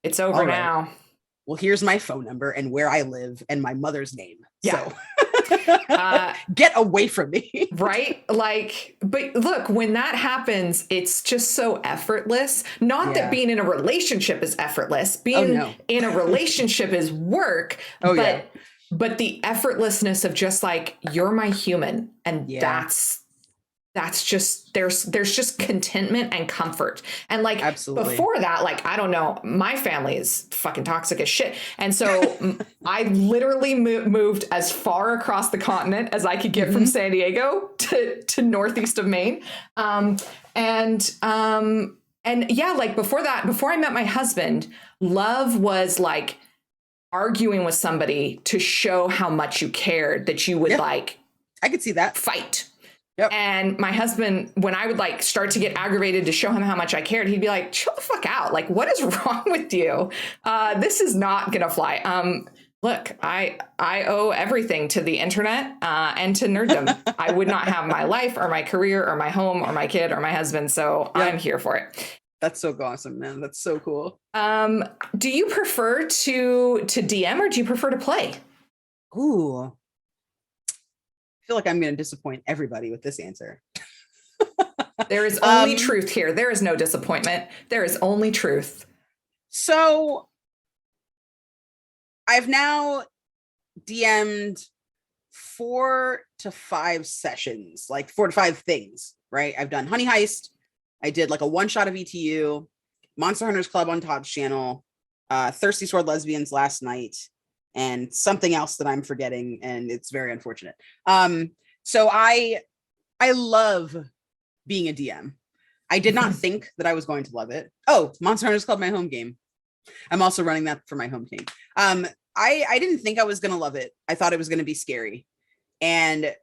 it's over now. Well, here's my phone number and where I live and my mother's name. Yeah. So get away from me. Right? Like, but look, when that happens, it's just so effortless. Not that being in a relationship is effortless. Being in a relationship is work. But the effortlessness of just like, you're my human. And that's just, there's just contentment and comfort. And like, absolutely. Before that, like, I don't know, my family is fucking toxic as shit. And so I literally moved as far across the continent as I could get from San Diego to northeast of Maine. And yeah, like before that, before I met my husband, love was like arguing with somebody to show how much you cared, that you would like, I could see that, fight. Yep. And my husband, when I would like start to get aggravated to show him how much I cared, he'd be like, chill the fuck out. Like, what is wrong with you? This is not going to fly. Look, I owe everything to the internet and to nerddom. I would not have my life or my career or my home or my kid or my husband. So I'm here for it. That's so awesome, man. That's so cool. Do you prefer to DM or do you prefer to play? Ooh. I feel like I'm going to disappoint everybody with this answer. There is only truth here. There is no disappointment. There is only truth. So I've now DM'd 4 to 5 sessions, like 4 to 5 things, right? I've done Honey Heist. I did like a one shot of ETU, Monster Hunters Club on Todd's channel, Thirsty Sword Lesbians last night, and something else that I'm forgetting, and it's very unfortunate. So I love being a DM. I did not think that I was going to love it. Oh, Monster Hunters Club, my home game. I'm also running that for my home team. I didn't think I was going to love it. I thought it was going to be scary. And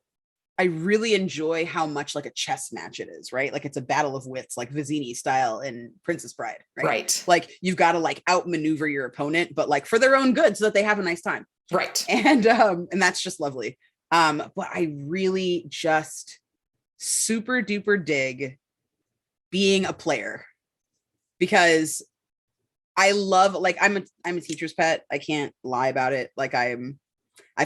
I really enjoy how much like a chess match it is, right? Like it's a battle of wits, like Vizzini style in Princess Bride, right? Like you've got to like outmaneuver your opponent, but like for their own good so that they have a nice time. Right. And that's just lovely. But I really just super duper dig being a player because I love, like, I'm a teacher's pet. I can't lie about it. Like I've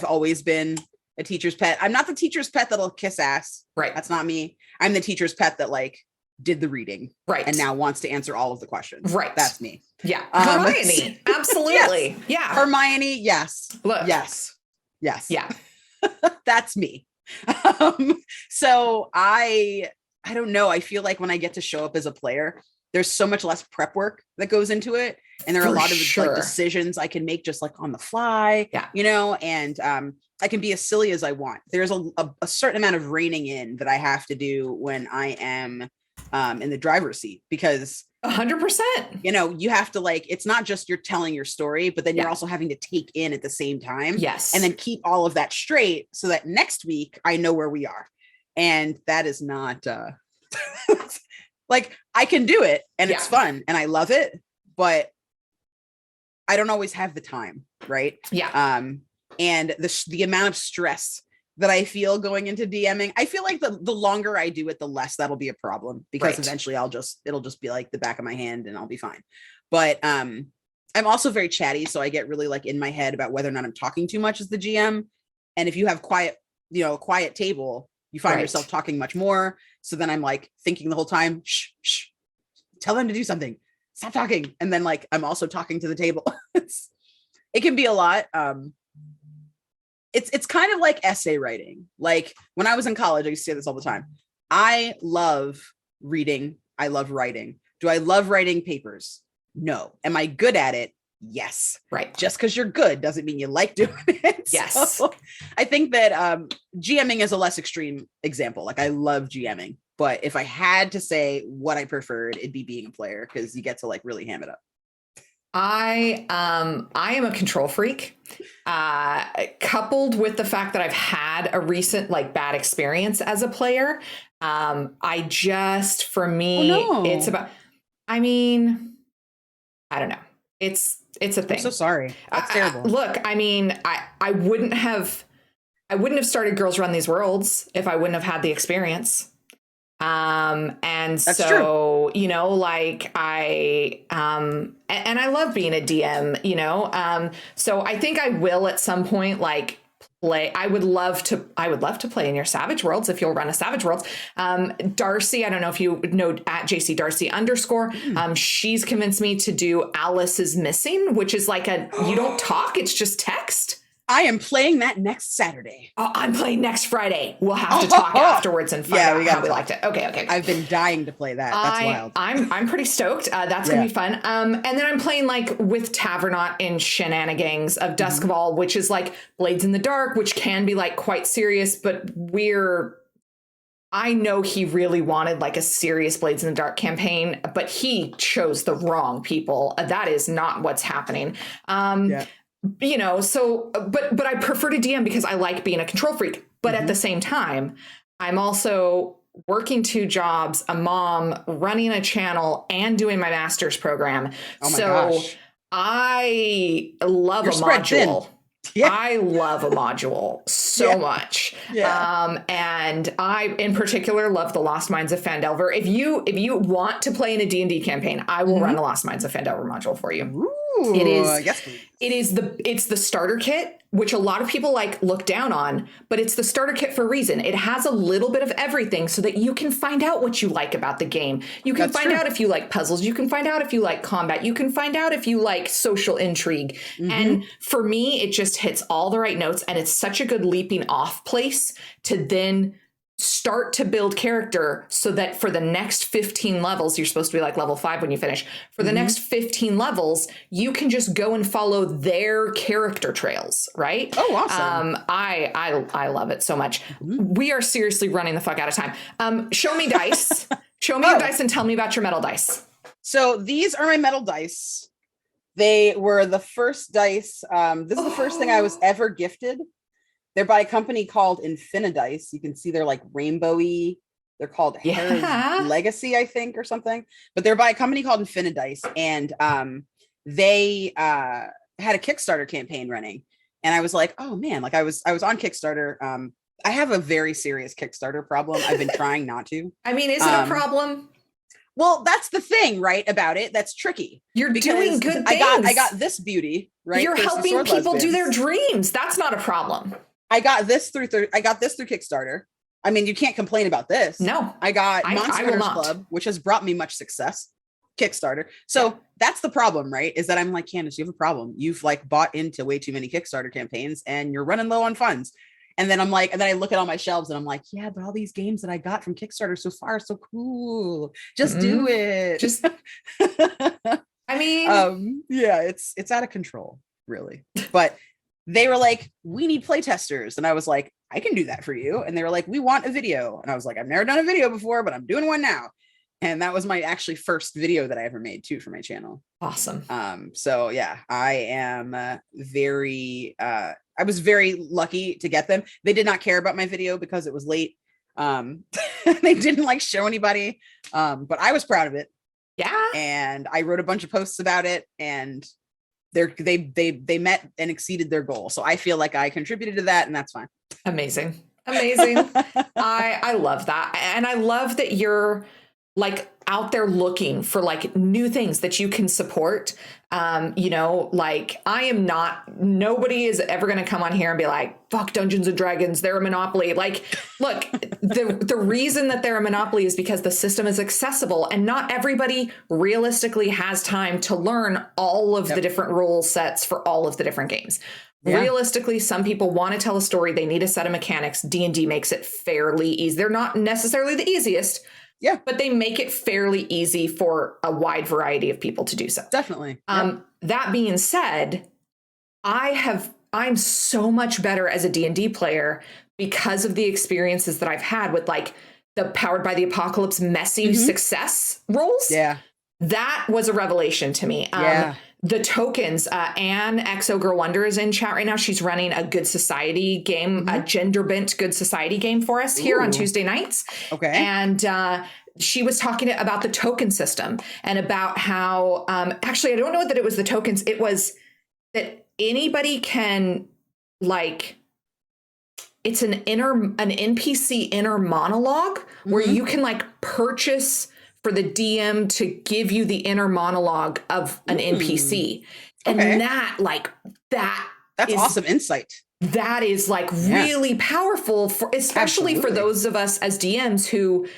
always been a teacher's pet. I'm not the teacher's pet that'll kiss ass. Right. That's not me. I'm the teacher's pet that like did the reading. Right. And now wants to answer all of the questions. Right. That's me. Yeah. Hermione. Absolutely. Yes. Yeah. Hermione. Yes. Look. Yes. Yeah. That's me. So I don't know. I feel like when I get to show up as a player, there's so much less prep work that goes into it. And there are a lot of like decisions I can make just like on the fly, you know, and I can be as silly as I want. There's a certain amount of reining in that I have to do when I am in the driver's seat, because 100%, you know, you have to like, it's not just you're telling your story, but then you're also having to take in at the same time. Yes. And then keep all of that straight so that next week I know where we are. And that is not like, I can do it and it's fun and I love it, but I don't always have the time. Right. Yeah. And the amount of stress that I feel going into DMing, I feel like the longer I do it, the less that'll be a problem, because eventually it'll just be like the back of my hand and I'll be fine. But I'm also very chatty. So I get really like in my head about whether or not I'm talking too much as the GM. And if you have quiet table, you find yourself talking much more. So then I'm like thinking the whole time, shh, tell them to do something. Stop talking. And then like, I'm also talking to the table. It can be a lot. It's kind of like essay writing. Like when I was in college, I used to say this all the time. I love reading. I love writing. Do I love writing papers? No. Am I good at it? Yes. Right. Just because you're good doesn't mean you like doing it. Yes. So I think that GMing is a less extreme example. Like I love GMing, but if I had to say what I preferred, it'd be being a player, because you get to like really ham it up. I am a control freak, coupled with the fact that I've had a recent like bad experience as a player. For me, it's about, I mean, I don't know. It's a thing. I'm so sorry. That's terrible. Look, I mean, I wouldn't have started Girls Run These Worlds if I wouldn't have had the experience. And that's so true. You know, like and I love being a DM, you know, so I think I will at some point like play. I would love to play in your Savage Worlds if you'll run a Savage Worlds. Darcy, I don't know if you know at JC Darcy _. She's convinced me to do Alice is Missing, which is like you don't talk, it's just text. I am playing that next Saturday. Oh, I'm playing next Friday. We'll have to talk afterwards and find out how we liked it. Okay. I've been dying to play that. That's wild. I'm pretty stoked. That's gonna be fun. And then I'm playing like with Tavernaut in Shenanigans of Duskfall, which is like Blades in the Dark, which can be like quite serious, but I know he really wanted like a serious Blades in the Dark campaign, but he chose the wrong people. That is not what's happening. You know, so, but I prefer to DM because I like being a control freak. But at the same time, I'm also working 2 jobs, a mom, running a channel, and doing my master's program. Oh my gosh. I love a module. Yeah. I love a module so much. Yeah. And I, in particular, love the Lost Mines of Phandelver. If you want to play in a D&D campaign, I will run a Lost Mines of Phandelver module for you. Ooh, it's the starter kit, which a lot of people like look down on, but it's the starter kit for a reason. It has a little bit of everything so that you can find out what you like about the game. You can find out if you like puzzles. You can find out if you like combat. You can find out if you like social intrigue. And for me, it just hits all the right notes, and it's such a good leaping off place to then start to build character, so that for the next 15 levels, you're supposed to be like level 5 when you finish. For the next 15 levels, you can just go and follow their character trails, right? Oh, awesome. I love it so much. We are seriously running the fuck out of time. Show me dice. Show me your dice and tell me about your metal dice. So these are my metal dice. They were the first dice. This is the first thing I was ever gifted. They're by a company called Infinidice. You can see they're like rainbowy. They're called Harris Legacy, I think, or something. But they're by a company called Infinidice, and they had a Kickstarter campaign running. And I was like, oh man, like I was on Kickstarter. I have a very serious Kickstarter problem. I've been trying not to. I mean, is it a problem? Well, that's the thing, right, about it. That's tricky. You're doing good things. I got this beauty, right? You're helping people do their dreams. That's not a problem. I got this through Kickstarter. I mean, you can't complain about this. No. I got Monster Hunters Club, which has brought me much success. Kickstarter. So that's the problem, right? Is that I'm like, Candace, you have a problem. You've like bought into way too many Kickstarter campaigns and you're running low on funds. And then I look at all my shelves and I'm like, yeah, but all these games that I got from Kickstarter so far are so cool. Just do it. Just, I mean, yeah, it's out of control, really. But they were like, we need playtesters. And I was like, I can do that for you. And they were like, we want a video. And I was like, I've never done a video before, but I'm doing one now. And that was my actually first video that I ever made too for my channel. Awesome. So yeah, I am I was very lucky to get them. They did not care about my video because it was late. They didn't like show anybody. But I was proud of it. Yeah. And I wrote a bunch of posts about it, and they met and exceeded their goal. So I feel like I contributed to that, and that's fine. Amazing. I love that. And I love that you're like out there looking for like new things that you can support. Like nobody is ever going to come on here and be like, fuck Dungeons and Dragons, they're a monopoly. Like, look, the reason that they're a monopoly is because the system is accessible, and not everybody realistically has time to learn all of the different rule sets for all of the different games. Yeah. Realistically, some people want to tell a story. They need a set of mechanics. D&D makes it fairly easy. They're not necessarily the easiest. Yeah. But they make it fairly easy for a wide variety of people to do so. Definitely. That being said, I'm so much better as a D&D player because of the experiences that I've had with like the Powered by the Apocalypse messy success rolls. Yeah. That was a revelation to me. The tokens, Anne, XO Girl Wonder, is in chat right now. She's running a Good Society game, a gender bent Good Society game for us here on Tuesday nights. Okay. And she was talking about the token system and about how, actually, I don't know that it was the tokens. It was that anybody can like, it's an NPC inner monologue where you can like purchase for the DM to give you the inner monologue of an NPC. And that's awesome insight. That is like really powerful for, especially for those of us as DMs who,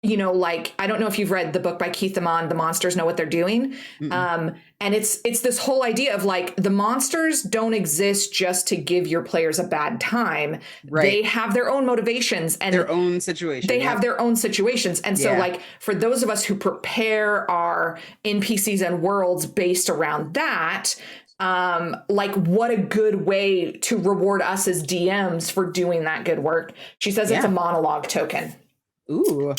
like, I don't know if you've read the book by Keith Amon, The Monsters Know What They're Doing. And it's this whole idea of like, the monsters don't exist just to give your players a bad time. Right. They have their own motivations and their own situations. They have their own situations. And so like, for those of us who prepare our NPCs and worlds based around that, like what a good way to reward us as DMs for doing that good work. She says it's a monologue token. Ooh.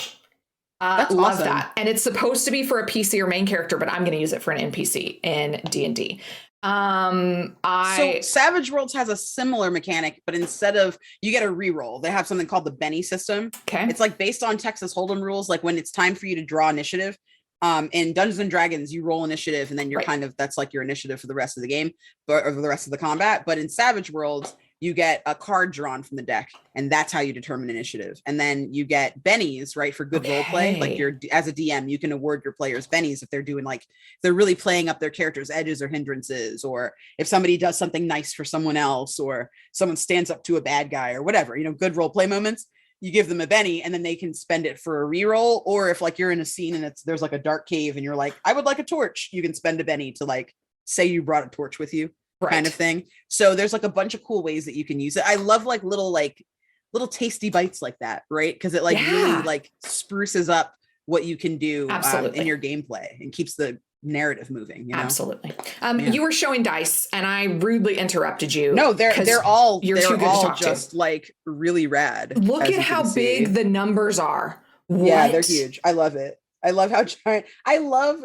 That's love awesome. That. And it's supposed to be for a PC or main character, but I'm going to use it for an NPC in D&D. So Savage Worlds has a similar mechanic, but instead of you get a reroll, they have something called the Benny system. Okay. It's like based on Texas Hold'em rules. Like when it's time for you to draw initiative, in Dungeons and Dragons, you roll initiative and then you're that's like your initiative for the rest of the game or the rest of the combat. But in Savage Worlds, you get a card drawn from the deck, and that's how you determine initiative. And then you get bennies, right, for good role play. Like as a DM, you can award your players bennies if they're doing like they're really playing up their character's edges or hindrances, or if somebody does something nice for someone else, or someone stands up to a bad guy or whatever, good role play moments. You give them a benny and then they can spend it for a reroll. Or if like you're in a scene and there's like a dark cave and you're like, I would like a torch, you can spend a benny to like say you brought a torch with you. Kind of thing. So there's like a bunch of cool ways that you can use it. I love like little tasty bites like that, right? Because it like really like spruces up what you can do in your gameplay and keeps the narrative moving. Absolutely. You were showing dice and I rudely interrupted you. No, they're all just like really rad. Look at how big the numbers are. Yeah, they're huge. I love it. I love how giant. I love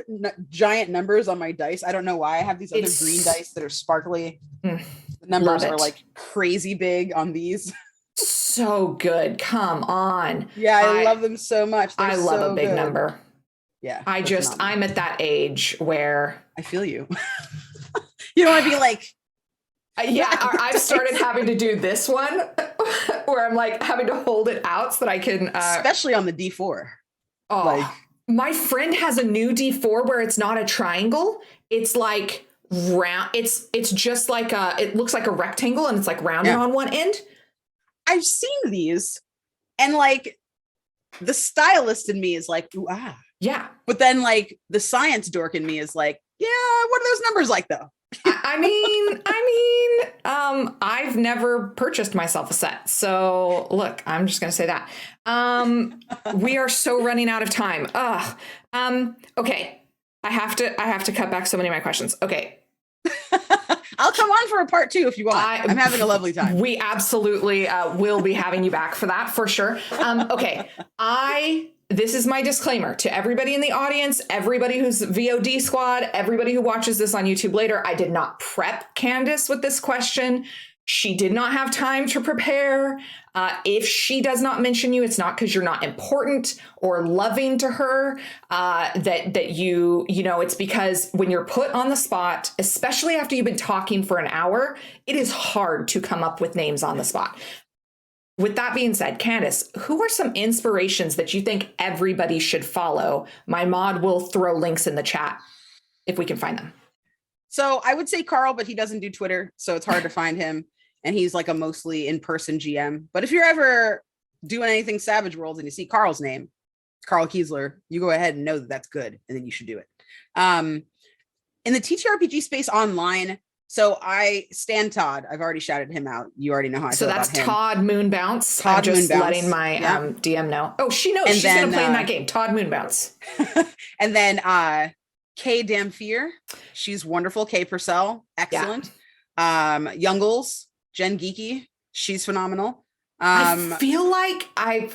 giant numbers on my dice. I don't know why. I have these other green dice that are sparkly. The numbers are like crazy big on these. So good. Come on. Yeah, I love them so much. I love a big number. Yeah. I'm at that age where I feel you. You don't want to be like. I've started having to do this one where I'm like having to hold it out so that I can. Especially on the D4. Oh. My friend has a new D4 where it's not a triangle. It's like round. It's just like it looks like a rectangle and it's like rounded on one end. I've seen these and like the stylist in me is like, ooh, ah. Yeah. But then like the science dork in me is like, yeah, what are those numbers like though? I've never purchased myself a set. So look, I'm just going to say that. We are so running out of time. Ugh. Okay. I have to cut back so many of my questions. Okay. I'll come on for a part 2 if you want. I'm having a lovely time. We absolutely will be having you back for that for sure. Okay. This is my disclaimer to everybody in the audience, everybody who's VOD squad, everybody who watches this on YouTube later. I did not prep Candace with this question. She did not have time to prepare. If she does not mention you, it's not because you're not important or loving to her. That you know, it's because when you're put on the spot, especially after you've been talking for an hour, it is hard to come up with names on the spot. With that being said, Candace, who are some inspirations that you think everybody should follow? My mod will throw links in the chat if we can find them. So I would say Carl, but he doesn't do Twitter, so it's hard to find him. And he's like a mostly in-person GM. But if you're ever doing anything Savage Worlds and you see Carl's name, Carl Kiesler, you go ahead and know that that's good, and then you should do it. In the TTRPG space online, so I stand Todd. I've already shouted him out. You already know how I feel about him. So that's Todd Moonbounce. I'm just letting my DM know. Oh, she knows. She's going to play in that game. Todd Moonbounce. And then Kay Dampier. She's wonderful. Kay Purcell. Excellent. Yeah. Youngles. Jen Geeky. She's phenomenal. I feel like I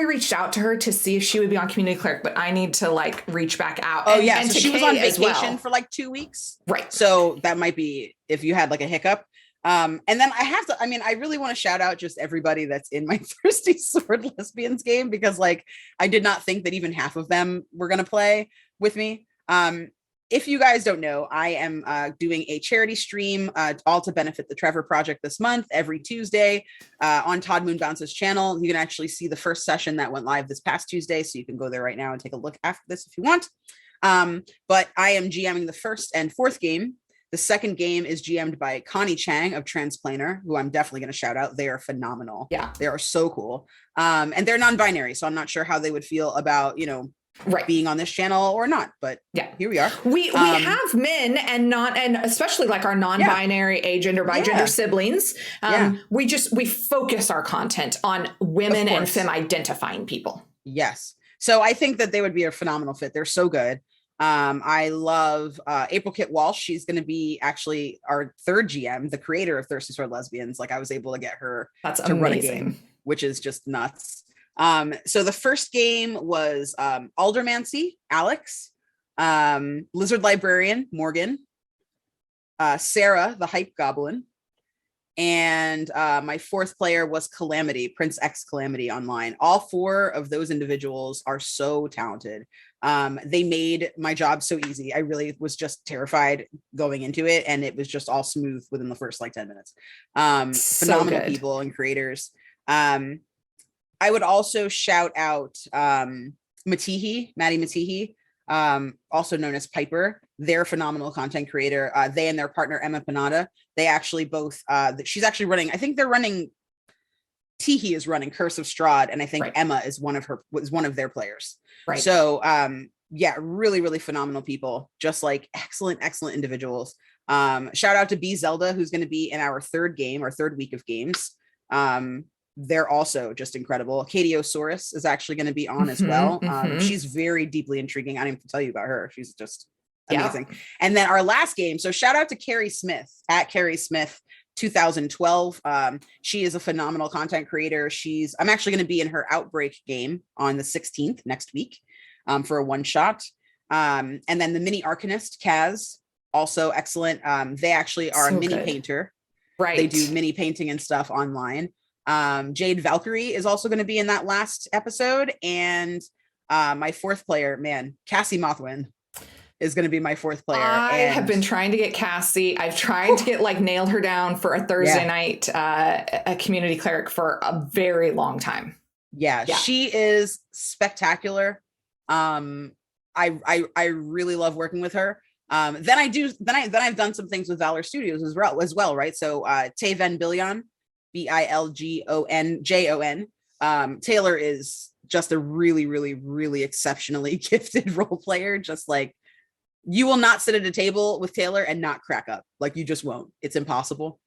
reached out to her to see if she would be on Community Cleric, but I need to like reach back out. Oh, yeah. So she was on vacation for like 2 weeks. Right. So that might be if you had like a hiccup. And then I really want to shout out just everybody that's in my Thirsty Sword Lesbians game, because like I did not think that even half of them were going to play with me. If you guys don't know, I am doing a charity stream all to benefit the Trevor Project this month, every Tuesday on Todd Moonbounce's channel. You can actually see the first session that went live this past Tuesday, so you can go there right now and take a look after this if you want. But I am GMing the first and fourth game. The second game is GM'd by Connie Chang of Transplanar, who I'm definitely going to shout out. They are phenomenal. Yeah. They are so cool. And they're non-binary, so I'm not sure how they would feel about, being on this channel or not, but yeah, here we are. We have men and especially like our non-binary, agender, bigender siblings. We focus our content on women and femme identifying people. Yes. So I think that they would be a phenomenal fit. They're so good. I love April Kit Walsh. She's going to be actually our third GM, the creator of Thirsty Sword Lesbians. Like I was able to get her to run a game, which is just nuts. So the first game was Aldermancy, Alex, Lizard Librarian, Morgan, Sarah, the Hype Goblin, and my fourth player was Calamity, Prince X Calamity online. All four of those individuals are so talented. They made my job so easy. I really was just terrified going into it, and it was just all smooth within the first like 10 minutes. Phenomenal people and creators. I would also shout out Maddie Matihi, also known as Piper. They're a phenomenal content creator. They and their partner, Emma Panada, they actually both, she's actually running, I think they're running, Tihi is running Curse of Strahd, and I think Emma is one of their players. Right. So really, really phenomenal people, just like excellent individuals. Shout out to B Zelda, who's going to be in our third week of games. They're also just incredible. Katiosaurus is actually going to be on as well. She's very deeply intriguing. I don't even tell you about her. She's just amazing. Yeah. And then our last game. So shout out to Carrie Smith at Carrie Smith 2012. She is a phenomenal content creator. I'm actually going to be in her Outbreak game on the 16th next week for a one shot. And then the Mini Arcanist, Kaz, also excellent. They actually are a mini painter. Right. They do mini painting and stuff online. Jade Valkyrie is also going to be in that last episode. And my fourth player, Cassie Mothwin is going to be my fourth player. I have been trying to get Cassie. I've tried to get nailed her down for a Thursday night, a community cleric for a very long time. Yeah. She is spectacular. I really love working with her. Then I've done some things with Valor Studios as well. Right. So, Taven Billion, Bilgonjon. Taylor is just a really, really, really exceptionally gifted role player, just like You will not sit at a table with Taylor and not crack up. Like, you just won't. It's impossible.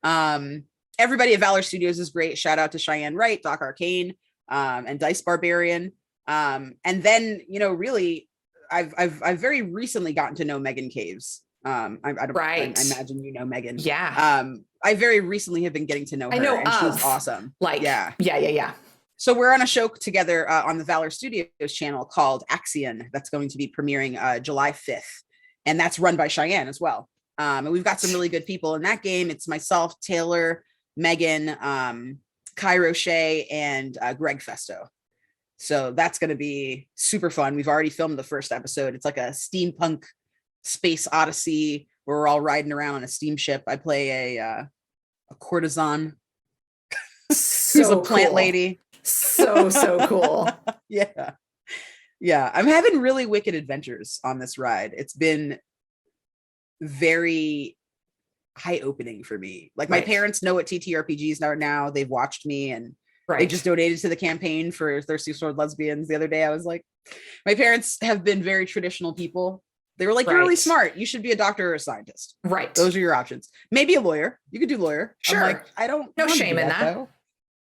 Everybody at Valor Studios is great. Shout out to Cheyenne Wright, Doc Arcane, and Dice Barbarian. And then, really, I've very recently gotten to know Megan Caves. I imagine you know Megan. Yeah. I very recently have been getting to know her. I know, and she's awesome. Like, yeah. So we're on a show together on the Valor Studios channel called Axion. That's going to be premiering July 5th. And that's run by Cheyenne as well. And we've got some really good people in that game. It's myself, Taylor, Megan, Kai Roche, and Greg Festo. So that's going to be super fun. We've already filmed the first episode. It's like a steampunk space odyssey where we're all riding around on a steamship. I play a courtesan who's a plant lady. So cool. Yeah. I'm having really wicked adventures on this ride. It's been very eye-opening for me. Like, my parents know what TTRPGs are now. They've watched me, and they just donated to the campaign for Thirsty Sword Lesbians the other day. I was like, my parents have been very traditional people. They were like, you're really smart. You should be a doctor or a scientist. Right. Those are your options. Maybe a lawyer. You could do lawyer. Sure. I'm like, I don't. No shame in that. Though.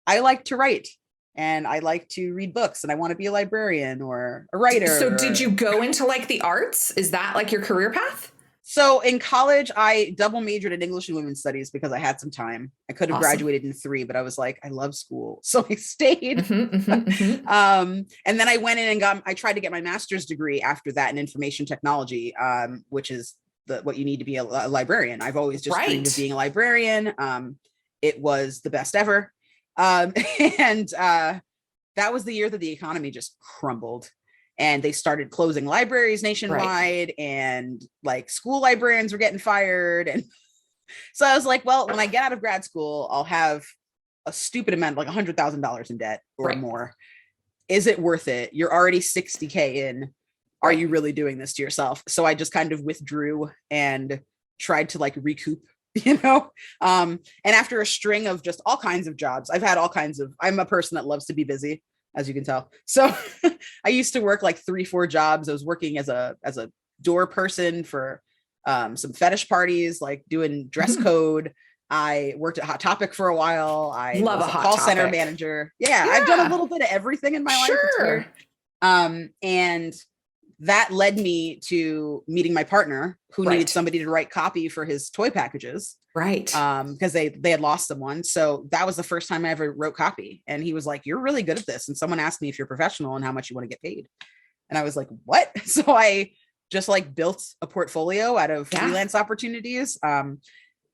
I like to write, and I like to read books, and I want to be a librarian or a writer. So did you go into like the arts? Is that like your career path? So in college, I double majored in English and Women's Studies because I had some time. I could have graduated in 3, but I was like, I love school. So I stayed. And then I went in and I tried to get my master's degree after that in information technology, which is what you need to be a librarian. I've always just dreamed of being a librarian. It was the best ever. And that was the year that the economy just crumbled. And they started closing libraries nationwide, and like school librarians were getting fired. And so I was like, well, when I get out of grad school, I'll have a stupid amount, like $100,000 in debt or more. Is it worth it? You're already 60K in. Are you really doing this to yourself? So I just kind of withdrew and tried to like recoup, and after a string of just all kinds of jobs, I'm a person that loves to be busy, as you can tell. So I used to work like 3-4 jobs. I was working as a door person for some fetish parties, like doing dress code. I worked at Hot Topic for a while. I love was a call center manager. Yeah, I've done a little bit of everything in my life. It's weird. And that led me to meeting my partner, who needed somebody to write copy for his toy packages. Right. Because they had lost someone. So that was the first time I ever wrote copy. And he was like, you're really good at this. And someone asked me if you're professional and how much you want to get paid. And I was like, what? So I just like built a portfolio out of freelance opportunities.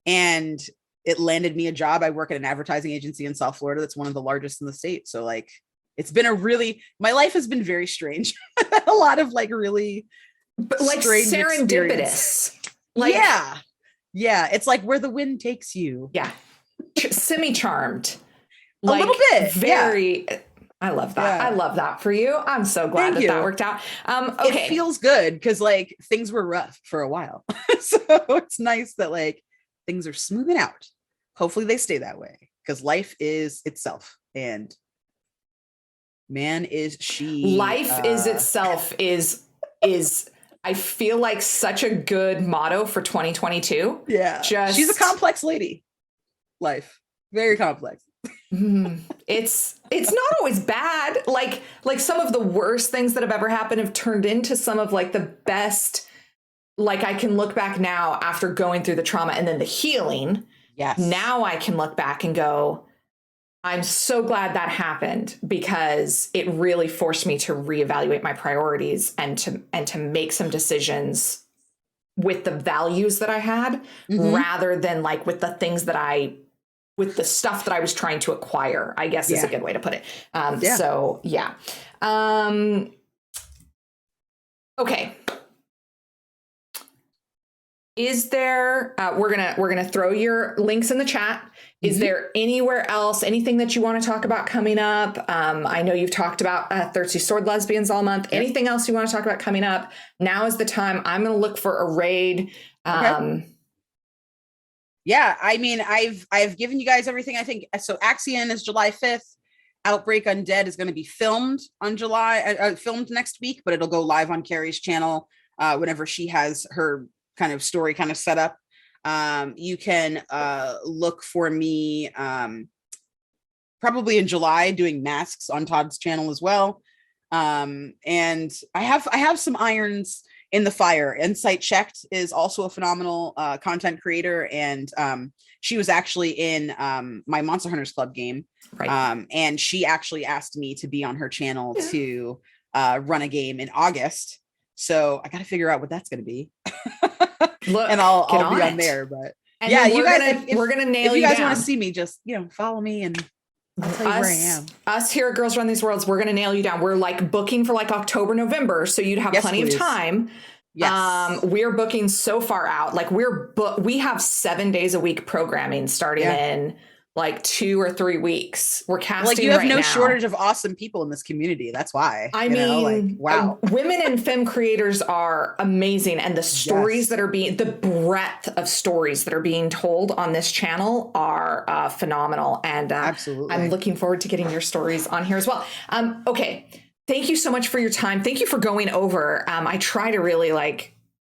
And it landed me a job. I work at an advertising agency in South Florida that's one of the largest in the state. So like, it's been my life has been very strange. A lot of like really like serendipitous. Like, yeah. It's like where the wind takes you. Yeah. Semi-charmed. A little bit. Very. Yeah. I love that. I love that for you. I'm so glad that worked out. Okay. It feels good because like things were rough for a while. So it's nice that like things are smoothing out. Hopefully they stay that way because life is itself. And man, is she. Life is itself is I feel like such a good motto for 2022. Yeah. She's a complex lady. Life. Very complex. It's not always bad. Like some of the worst things that have ever happened have turned into some of like the best. Like I can look back now after going through the trauma and then the healing. Yes. Now I can look back and go, I'm so glad that happened because it really forced me to reevaluate my priorities and to make some decisions with the values that I had rather than like with the things with the stuff that I was trying to acquire, I guess is a good way to put it. So yeah. Okay. Is there, we're going to throw your links in the chat. Is there anywhere else, anything that you want to talk about coming up? I know you've talked about Thirsty Sword Lesbians all month. Yep. Anything else you want to talk about coming up? Now is the time. I'm going to look for a raid. Yeah, I mean, I've given you guys everything. I think so. Axion is July 5th. Outbreak Undead is going to be filmed on filmed next week, but it'll go live on Carrie's channel whenever she has her kind of story kind of set up. You can look for me probably in July doing masks on Todd's channel as well. And I have some irons in the fire. Insight Checked is also a phenomenal content creator, and she was actually in my Monster Hunters Club game. Right. And she actually asked me to be on her channel to run a game in August. So I got to figure out what that's going to be. Look, and I'll be on there. But and yeah, you guys, we're gonna nail you. If you guys want to see me, just follow me, and I'll tell you where I am. Us here at Girls Run These Worlds, we're gonna nail you down. We're like booking for like October, November, so you'd have plenty of time. Yes. We're booking so far out. Like we have 7 days a week programming starting in like 2 or 3 weeks. We're casting like you have no shortage of awesome people in this community. That's why. I mean, wow. Women and femme creators are amazing. And the stories that are the breadth of stories that are being told on this channel are phenomenal. And absolutely, I'm looking forward to getting your stories on here as well. Okay. Thank you so much for your time. Thank you for going over. I try to really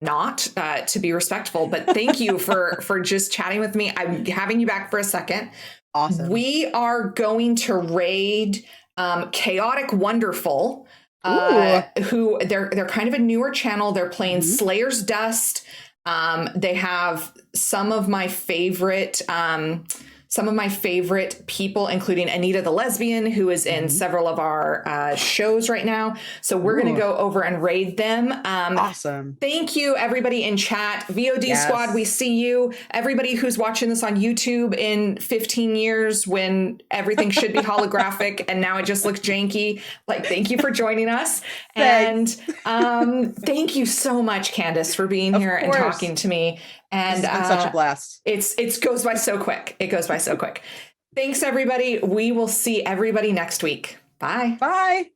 not to be respectful, but thank you for just chatting with me. I'm having you back for a second. Awesome. We are going to raid Chaotic Wonderful, who they're kind of a newer channel. They're playing Slayer's Dust. They have some of my favorite people, including Anita the Lesbian, who is in several of our shows right now. So we're going to go over and raid them. Awesome. Thank you, everybody in chat. VOD Squad, we see you. Everybody who's watching this on YouTube in 15 years when everything should be holographic and now it just looks janky. Thank you for joining us. And thank you so much, Candace, for being here and talking to me. And it's been such a blast. It goes by so quick. It goes by so quick. Thanks, everybody. We will see everybody next week. Bye. Bye.